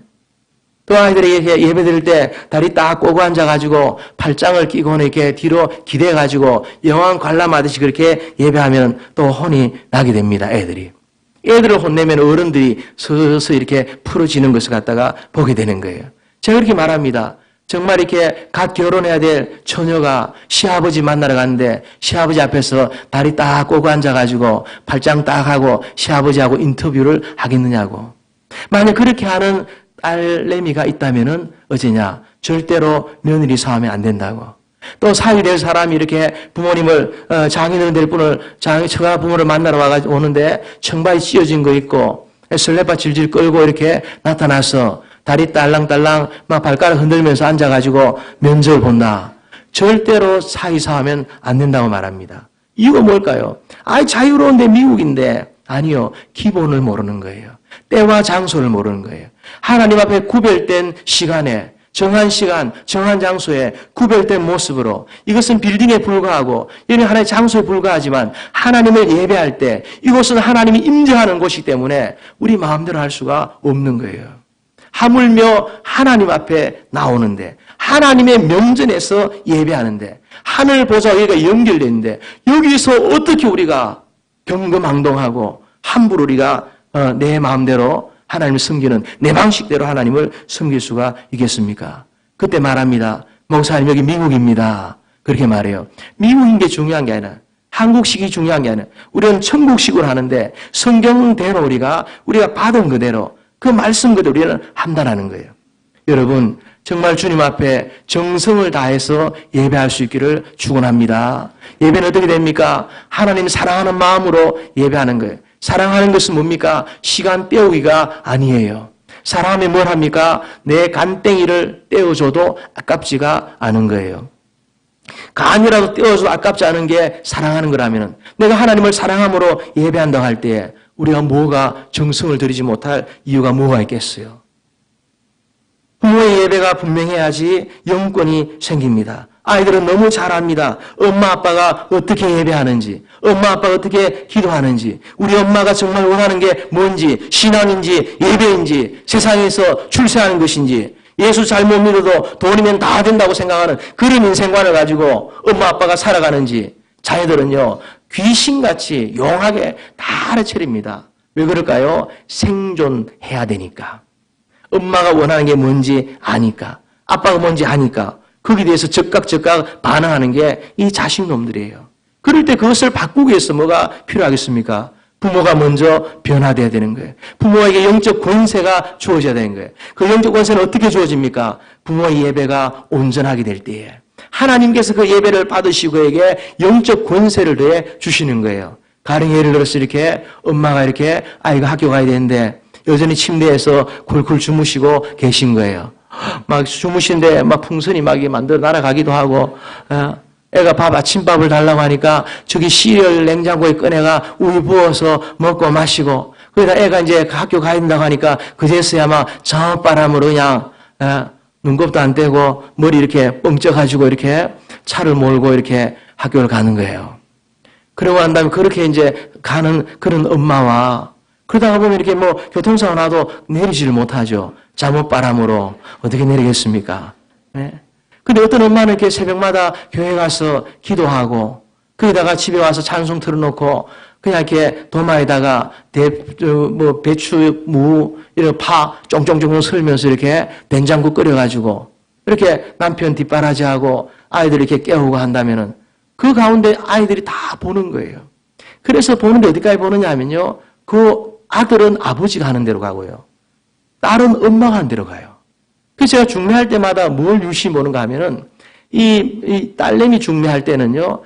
S1: 또 아이들이 이렇게 예배 드릴 때 다리 딱 꼬고 앉아가지고 팔짱을 끼고는 이렇게 뒤로 기대가지고 영왕 관람하듯이 그렇게 예배하면 또 혼이 나게 됩니다, 애들이. 애들을 혼내면 어른들이 서서히 이렇게 풀어지는 것을 갖다가 보게 되는 거예요. 제가 그렇게 말합니다. 정말 이렇게 갓 결혼해야 될 처녀가 시아버지 만나러 갔는데 시아버지 앞에서 다리 딱 꼬고 앉아가지고 팔짱 딱 하고 시아버지하고 인터뷰를 하겠느냐고. 만약 그렇게 하는 딸내미가 있다면은 어쩌냐? 절대로 며느리 사하면 안 된다고. 또 사위 될 사람이 이렇게 부모님을 장인어른 될 분을 처가 부모를 만나러 와가지고 오는데 청바지 찢어진 거 있고 슬레바 질질 끌고 이렇게 나타나서 다리 딸랑딸랑 막 발가락 흔들면서 앉아가지고 면접을 본다. 절대로 사위 사하면 안 된다고 말합니다. 이유가 뭘까요? 자유로운데 미국인데 아니요. 기본을 모르는 거예요. 때와 장소를 모르는 거예요. 하나님 앞에 구별된 시간에, 정한 시간, 정한 장소에 구별된 모습으로, 이것은 빌딩에 불과하고 여기 하나의 장소에 불과하지만 하나님을 예배할 때 이곳은 하나님이 임재하는 곳이기 때문에 우리 마음대로 할 수가 없는 거예요. 하물며 하나님 앞에 나오는데, 하나님의 명전에서 예배하는데, 하늘 보좌와 여기가 연결되어 있는데 여기서 어떻게 우리가 경금항동하고 함부로 우리가 내 마음대로 하나님을 섬기는 내 방식대로 하나님을 섬길 수가 있겠습니까? 그때 말합니다. 목사님 여기 미국입니다. 그렇게 말해요. 미국인 게 중요한 게 아니라 한국식이 중요한 게 아니라 우리는 천국식으로 하는데 성경대로 우리가 받은 그대로 그 말씀 그대로 우리는 한다는 거예요. 여러분 정말 주님 앞에 정성을 다해서 예배할 수 있기를 축원합니다. 예배는 어떻게 됩니까? 하나님 사랑하는 마음으로 예배하는 거예요. 사랑하는 것은 뭡니까? 시간 때우기가 아니에요. 사랑하면 뭘 합니까? 내 간땡이를 떼어줘도 아깝지가 않은 거예요. 간이라도 떼어줘도 아깝지 않은 게 사랑하는 거라면 내가 하나님을 사랑함으로 예배한다고 할 때 우리가 뭐가 정성을 들이지 못할 이유가 뭐가 있겠어요? 부모의 예배가 분명해야지 영권이 생깁니다. 아이들은 너무 잘 압니다. 엄마 아빠가 어떻게 예배하는지, 엄마 아빠가 어떻게 기도하는지, 우리 엄마가 정말 원하는 게 뭔지, 신앙인지 예배인지, 세상에서 출세하는 것인지, 예수 잘못 믿어도 돈이면 다 된다고 생각하는 그런 인생관을 가지고 엄마 아빠가 살아가는지, 자녀들은요 귀신같이 용하게 다 알아차립니다. 왜 그럴까요? 생존해야 되니까. 엄마가 원하는 게 뭔지 아니까, 아빠가 뭔지 아니까 거기에 대해서 즉각 반응하는 게 이 자식놈들이에요. 그럴 때 그것을 바꾸기 위해서 뭐가 필요하겠습니까? 부모가 먼저 변화돼야 되는 거예요. 부모에게 영적 권세가 주어져야 되는 거예요. 그 영적 권세는 어떻게 주어집니까? 부모의 예배가 온전하게 될 때에 하나님께서 그 예배를 받으시고 그에게 영적 권세를 더해 주시는 거예요. 가령 예를 들어서 이렇게 엄마가 이렇게 아이가 학교 가야 되는데 여전히 침대에서 굴굴 주무시고 계신 거예요. 막 주무시는데 막 풍선이 막 만들어 날아가기도 하고 애가 아침밥을 달라고 하니까 저기 시리얼 냉장고에 꺼내가 우유 부어서 먹고 마시고, 그러다 애가 이제 학교 가야 된다고 하니까 그제서야 막 저바람으로 그냥 눈곱도 안 떼고 머리 이렇게 뻥쪄가지고 이렇게 차를 몰고 이렇게 학교를 가는 거예요. 그러고 난 다음에 그렇게 이제 가는 그런 엄마와, 그러다가 보면 이렇게 뭐 교통사고 나도 내리지를 못하죠. 잠옷바람으로 어떻게 내리겠습니까? 네? 근데 어떤 엄마는 이렇게 새벽마다 교회 가서 기도하고, 거기다가 집에 와서 찬송 틀어놓고, 그냥 이렇게 도마에다가 배추, 무, 이런 파 쫑쫑쫑 설면서 이렇게 된장국 끓여가지고, 이렇게 남편 뒷바라지하고 아이들 이렇게 깨우고 한다면은, 그 가운데 아이들이 다 보는 거예요. 그래서 보는데 어디까지 보느냐 하면요, 그 아들은 아버지가 하는 대로 가고요, 딸은 엄마가 하는 대로 가요. 그래서 제가 중매할 때마다 뭘 유심히 보는가 하면은, 이 딸내미 중매할 때는요,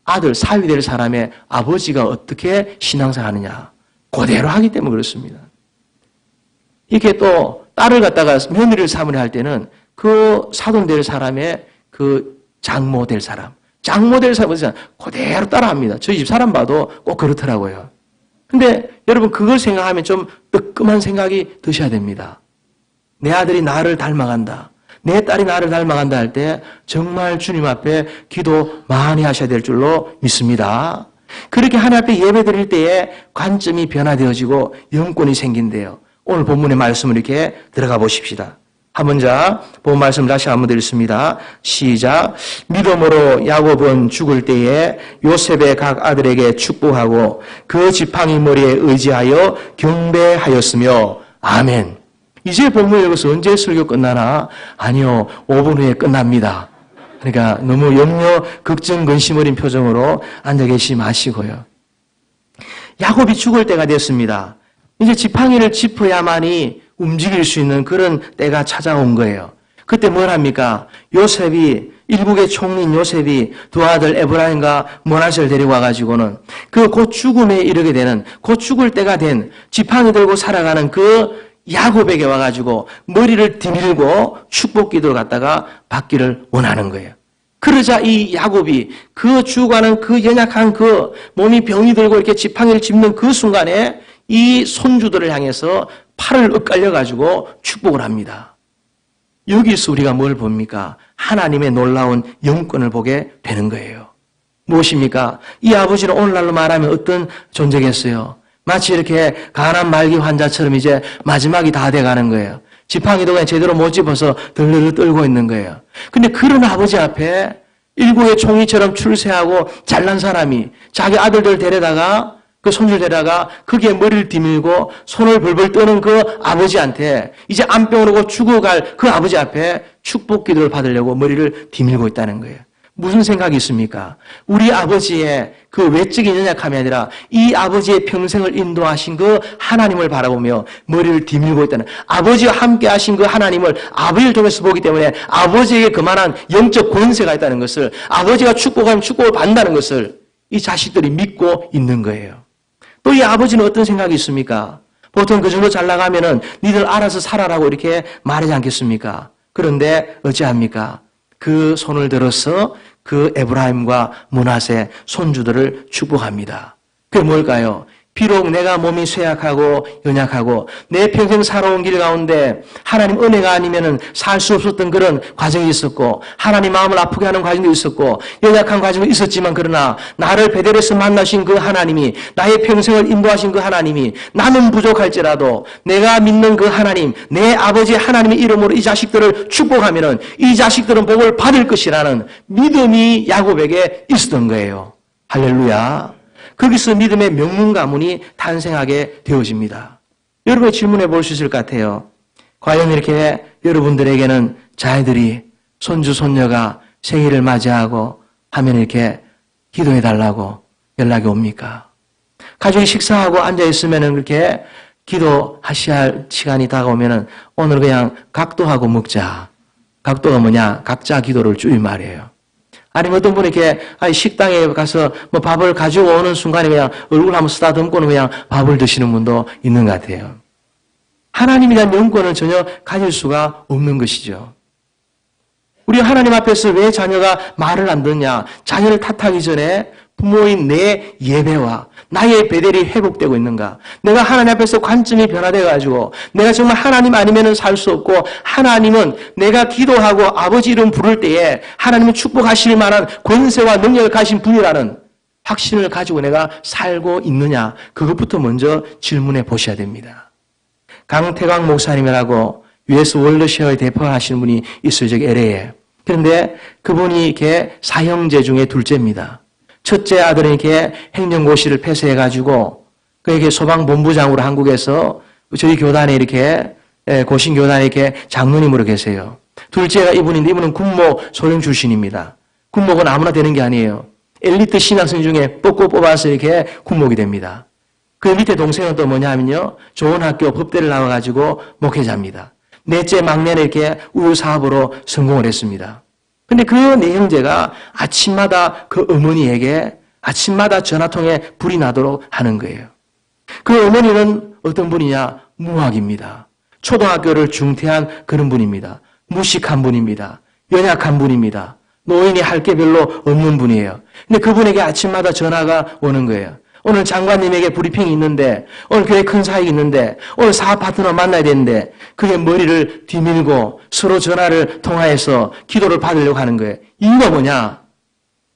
S1: 아들, 사위 될 사람의 아버지가 어떻게 신앙생활 하느냐, 그대로 하기 때문에 그렇습니다. 이렇게 또 딸을 갖다가 며느리를 삼으려 할 때는 그 사돈 될 사람의 그 장모 될 사람, 그대로 따라합니다. 저희 집 사람 봐도 꼭 그렇더라고요. 근데 여러분, 그걸 생각하면 좀 뜨끔한 생각이 드셔야 됩니다. 내 아들이 나를 닮아간다, 내 딸이 나를 닮아간다 할 때 정말 주님 앞에 기도 많이 하셔야 될 줄로 믿습니다. 그렇게 하나님 앞에 예배 드릴 때에 관점이 변화되어지고 영권이 생긴대요. 오늘 본문의 말씀을 이렇게 들어가 보십시다. 한 문장 본 말씀 다시 한번 드리겠습니다. 시작. 믿음으로 야곱은 죽을 때에 요셉의 각 아들에게 축복하고 그 지팡이 머리에 의지하여 경배하였으며. 아멘. 이제 본문 읽어서 언제 설교 끝나나? 아니요, 5분 후에 끝납니다. 그러니까 너무 염려, 걱정, 근심 어린 표정으로 앉아 계시지 마시고요. 야곱이 죽을 때가 됐습니다. 이제 지팡이를 짚어야만이 움직일 수 있는 그런 때가 찾아온 거예요. 그때 뭘 합니까? 일국의 총리인 요셉이 두 아들 에브라임과 므낫세를 데리고 와가지고는 그 곧 죽음에 이르게 되는, 곧 죽을 때가 된 지팡이 들고 살아가는 그 야곱에게 와가지고 머리를 디밀고 축복 기도를 갖다가 받기를 원하는 거예요. 그러자 이 야곱이 그 죽어가는 그 연약한 그 몸이 병이 들고 이렇게 지팡이를 짚는 그 순간에 이 손주들을 향해서 팔을 엇갈려가지고 축복을 합니다. 여기서 우리가 뭘 봅니까? 하나님의 놀라운 영권을 보게 되는 거예요. 무엇입니까? 이 아버지는 오늘날로 말하면 어떤 존재겠어요? 마치 이렇게 간암 말기 환자처럼 이제 마지막이 다 돼가는 거예요. 지팡이도 그냥 제대로 못 집어서 덜덜 떨고 있는 거예요. 근데 그런 아버지 앞에 일국의 총리처럼 출세하고 잘난 사람이 자기 아들들 데려다가, 그 손주를 데려다가 거기에 머리를 디밀고 손을 벌벌 떠는 그 아버지한테, 이제 암병으로 죽어갈 그 아버지 앞에 축복 기도를 받으려고 머리를 디밀고 있다는 거예요. 무슨 생각이 있습니까? 우리 아버지의 그 외적인 연약함이 아니라 이 아버지의 평생을 인도하신 그 하나님을 바라보며 머리를 디밀고 있다는, 아버지와 함께 하신 그 하나님을 아버지를 통해서 보기 때문에 아버지에게 그만한 영적 권세가 있다는 것을, 아버지가 축복하면 축복을 받는다는 것을 이 자식들이 믿고 있는 거예요. 또 이 아버지는 어떤 생각이 있습니까? 보통 그 정도 잘 나가면은 니들 알아서 살아라고 이렇게 말하지 않겠습니까? 그런데 어찌합니까? 그 손을 들어서 그 에브라임과 므낫세 손주들을 축복합니다. 그게 뭘까요? 비록 내가 몸이 쇠약하고 연약하고 내 평생 살아온 길 가운데 하나님 은혜가 아니면은 살 수 없었던 그런 과정이 있었고, 하나님 마음을 아프게 하는 과정도 있었고, 연약한 과정도 있었지만, 그러나 나를 베델에서 만나신 그 하나님이, 나의 평생을 인도하신 그 하나님이, 나는 부족할지라도 내가 믿는 그 하나님, 내 아버지의 하나님의 이름으로 이 자식들을 축복하면은 이 자식들은 복을 받을 것이라는 믿음이 야곱에게 있었던 거예요. 할렐루야. 거기서 믿음의 명문 가문이 탄생하게 되어집니다. 여러분이 질문해 볼 수 있을 것 같아요. 과연 이렇게 여러분들에게는 자녀들이, 손주, 손녀가 생일을 맞이하고 하면 이렇게 기도해 달라고 연락이 옵니까? 가족이 식사하고 앉아있으면 그렇게 기도하셔야 할 시간이 다가오면 오늘 그냥 각도하고 먹자. 각도가 뭐냐? 각자 기도를 주의 말이에요. 아니면 어떤 분이 이렇게 식당에 가서 뭐 밥을 가지고 오는 순간에 그냥 얼굴 한번 쓰다듬고는 그냥 밥을 드시는 분도 있는 것 같아요. 하나님에 대한 영권을 전혀 가질 수가 없는 것이죠. 우리 하나님 앞에서 왜 자녀가 말을 안 듣냐? 자녀를 탓하기 전에 부모인 내 예배와 나의 베델이 회복되고 있는가? 내가 하나님 앞에서 관점이 변화돼가지고 내가 정말 하나님 아니면은 살 수 없고 하나님은 내가 기도하고 아버지 이름 부를 때에 하나님은 축복하실 만한 권세와 능력을 가진 분이라는 확신을 가지고 내가 살고 있느냐? 그것부터 먼저 질문해 보셔야 됩니다. 강태광 목사님이라고 US 월드셰어의 대표를 하시는 분이 있어요. 저기 LA에. 그런데 그분이 이렇게 사형제 중에 둘째입니다. 첫째 아들은 이렇게 행정고시를 패스해가지고 그에게 소방본부장으로 한국에서 저희 교단에 이렇게 고신교단에 이렇게 장로님으로 계세요. 둘째가 이분인데 이분은 군목 소령 출신입니다. 군목은 아무나 되는 게 아니에요. 엘리트 신학생 중에 뽑아서 이렇게 군목이 됩니다. 그 밑에 동생은 또 뭐냐 하면요. 좋은 학교 법대를 나와가지고 목회자입니다. 넷째 막내는 이렇게 우유사업으로 성공을 했습니다. 근데 그 네 형제가 아침마다 그 어머니에게 아침마다 전화통에 불이 나도록 하는 거예요. 그 어머니는 어떤 분이냐? 무학입니다. 초등학교를 중퇴한 그런 분입니다. 무식한 분입니다. 연약한 분입니다. 노인이 할 게 별로 없는 분이에요. 근데 그분에게 아침마다 전화가 오는 거예요. 오늘 장관님에게 브리핑이 있는데, 오늘 교회 큰 사역이 있는데, 오늘 사업 파트너 만나야 되는데, 그게 머리를 뒤밀고 서로 전화를 통화해서 기도를 받으려고 하는 거예요. 이유가 뭐냐?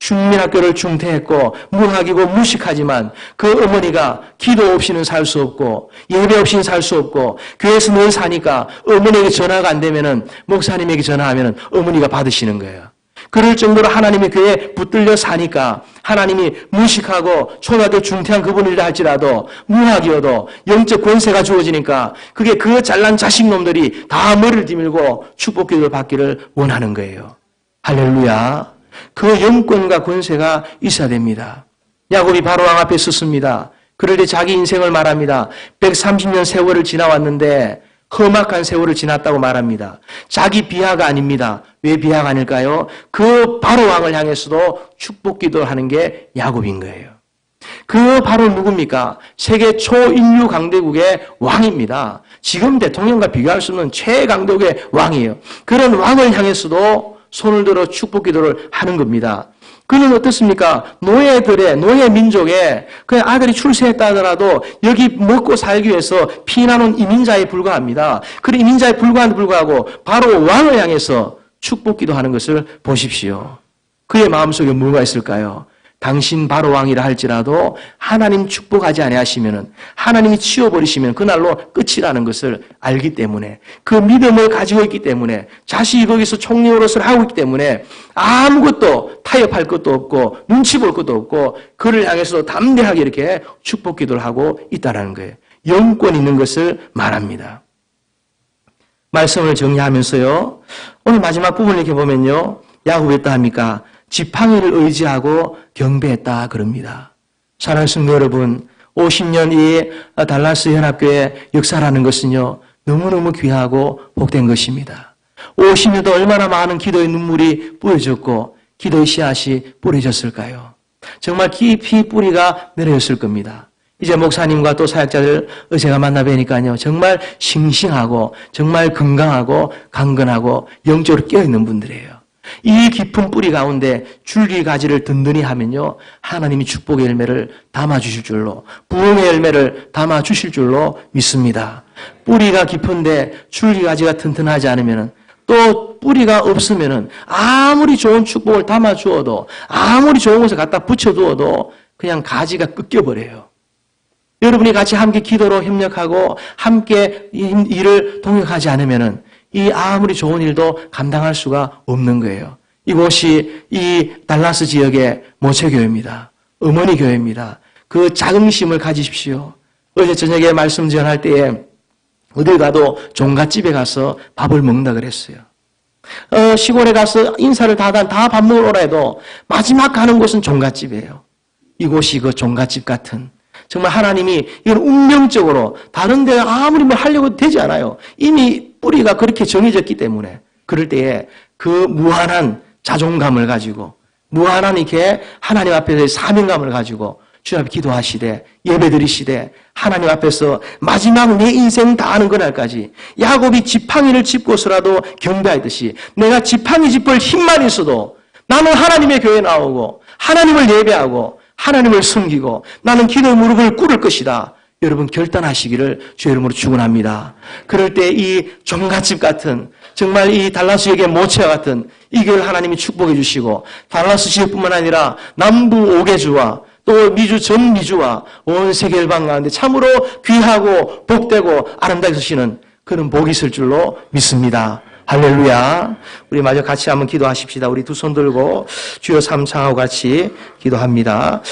S1: 국민학교를 중퇴했고, 무학이고 무식하지만 그 어머니가 기도 없이는 살 수 없고, 예배 없이는 살 수 없고, 교회에서 늘 사니까 어머니에게 전화가 안 되면은, 목사님에게 전화하면은 어머니가 받으시는 거예요. 그럴 정도로 하나님의 교회에 붙들려 사니까 하나님이 무식하고 초등학교 중퇴한 그분이라 할지라도 무학이어도 영적 권세가 주어지니까 그게 그 잘난 자식놈들이 다 머리를 뒤밀고 축복기도를 받기를 원하는 거예요. 할렐루야. 그 영권과 권세가 있어야 됩니다. 야곱이 바로왕 앞에 섰습니다. 그럴 때 자기 인생을 말합니다. 130년 세월을 지나왔는데 험악한 세월을 지났다고 말합니다. 자기 비하가 아닙니다. 왜 비하가 아닐까요? 그 바로왕을 향해서도 축복기도를 하는 게 야곱인 거예요. 그 바로 누굽니까? 세계 초인류 강대국의 왕입니다. 지금 대통령과 비교할 수 없는 최강대국의 왕이에요. 그런 왕을 향해서도 손을 들어 축복기도를 하는 겁니다. 그는 어떻습니까? 노예 민족에 그 아들이 출세했다 하더라도 여기 먹고 살기 위해서 피난온 이민자에 불과합니다. 그런 이민자에 불과하고 바로 왕을 향해서 축복기도 하는 것을 보십시오. 그의 마음속에 뭐가 있을까요? 당신 바로 왕이라 할지라도 하나님 축복하지 아니하시면은 하나님이 치워버리시면 그날로 끝이라는 것을 알기 때문에 그 믿음을 가지고 있기 때문에 자식이 거기서 총리 노릇을 하고 있기 때문에 아무것도 타협할 것도 없고 눈치 볼 것도 없고 그를 향해서 담대하게 이렇게 축복기도를 하고 있다는 거예요. 영권 있는 것을 말합니다. 말씀을 정리하면서요. 오늘 마지막 부분을 이렇게 보면요. 야곱이 어떠 합니까? 지팡이를 의지하고 경배했다 그럽니다. 사랑하는 성도 여러분, 50년 이 달라스 연합교회 역사라는 것은요. 너무너무 귀하고 복된 것입니다. 50년도 얼마나 많은 기도의 눈물이 뿌려졌고 기도의 씨앗이 뿌려졌을까요? 정말 깊이 뿌리가 내려졌을 겁니다. 이제 목사님과 또 사역자들 제가 만나 뵈니까요. 정말 싱싱하고 정말 건강하고 강건하고 영적으로 깨어있는 분들이에요. 이 깊은 뿌리 가운데 줄기 가지를 든든히 하면요. 하나님이 축복의 열매를 담아주실 줄로 부흥의 열매를 담아주실 줄로 믿습니다. 뿌리가 깊은데 줄기 가지가 튼튼하지 않으면 또 뿌리가 없으면 아무리 좋은 축복을 담아주어도 아무리 좋은 것을 갖다 붙여두어도 그냥 가지가 꺾여버려요. 여러분이 같이 함께 기도로 협력하고 함께 일을 동역하지 않으면 이 아무리 좋은 일도 감당할 수가 없는 거예요. 이곳이 이 달라스 지역의 모체교회입니다. 어머니 교회입니다. 그 자긍심을 가지십시오. 어제 저녁에 말씀 전할 때에 어딜 가도 종갓집에 가서 밥을 먹는다 그랬어요. 시골에 가서 인사를 다 밥 먹으러 오라 해도 마지막 가는 곳은 종갓집이에요. 이곳이 그 종갓집 같은 정말 하나님이 이건 운명적으로 다른 데 아무리 뭐 하려고 되지 않아요. 이미 뿌리가 그렇게 정해졌기 때문에 그럴 때에 그 무한한 자존감을 가지고 무한한 이렇게 하나님 앞에서의 사명감을 가지고 주 앞에 기도하시되 예배드리시되 하나님 앞에서 마지막 내 인생 다하는 그날까지 야곱이 지팡이를 짚고서라도 경배하듯이 내가 지팡이 짚을 힘만 있어도 나는 하나님의 교회에 나오고 하나님을 예배하고 하나님을 섬기고 나는 기도의 무릎을 꿇을 것이다. 여러분 결단하시기를 주의 이름으로 축원합니다. 그럴 때 이 종갓집 같은 정말 이 달라스 지역의 모체와 같은 이 교회를 하나님이 축복해 주시고 달라스 지역뿐만 아니라 남부 5개주와 또 미주 전 미주와 온 세계 열방 가운데 참으로 귀하고 복되고 아름답게 쓰시는 그런 복이 있을 줄로 믿습니다. 할렐루야. 우리 마저 같이 한번 기도하십시다. 우리 두 손 들고 주여 삼창하고 같이 기도합니다.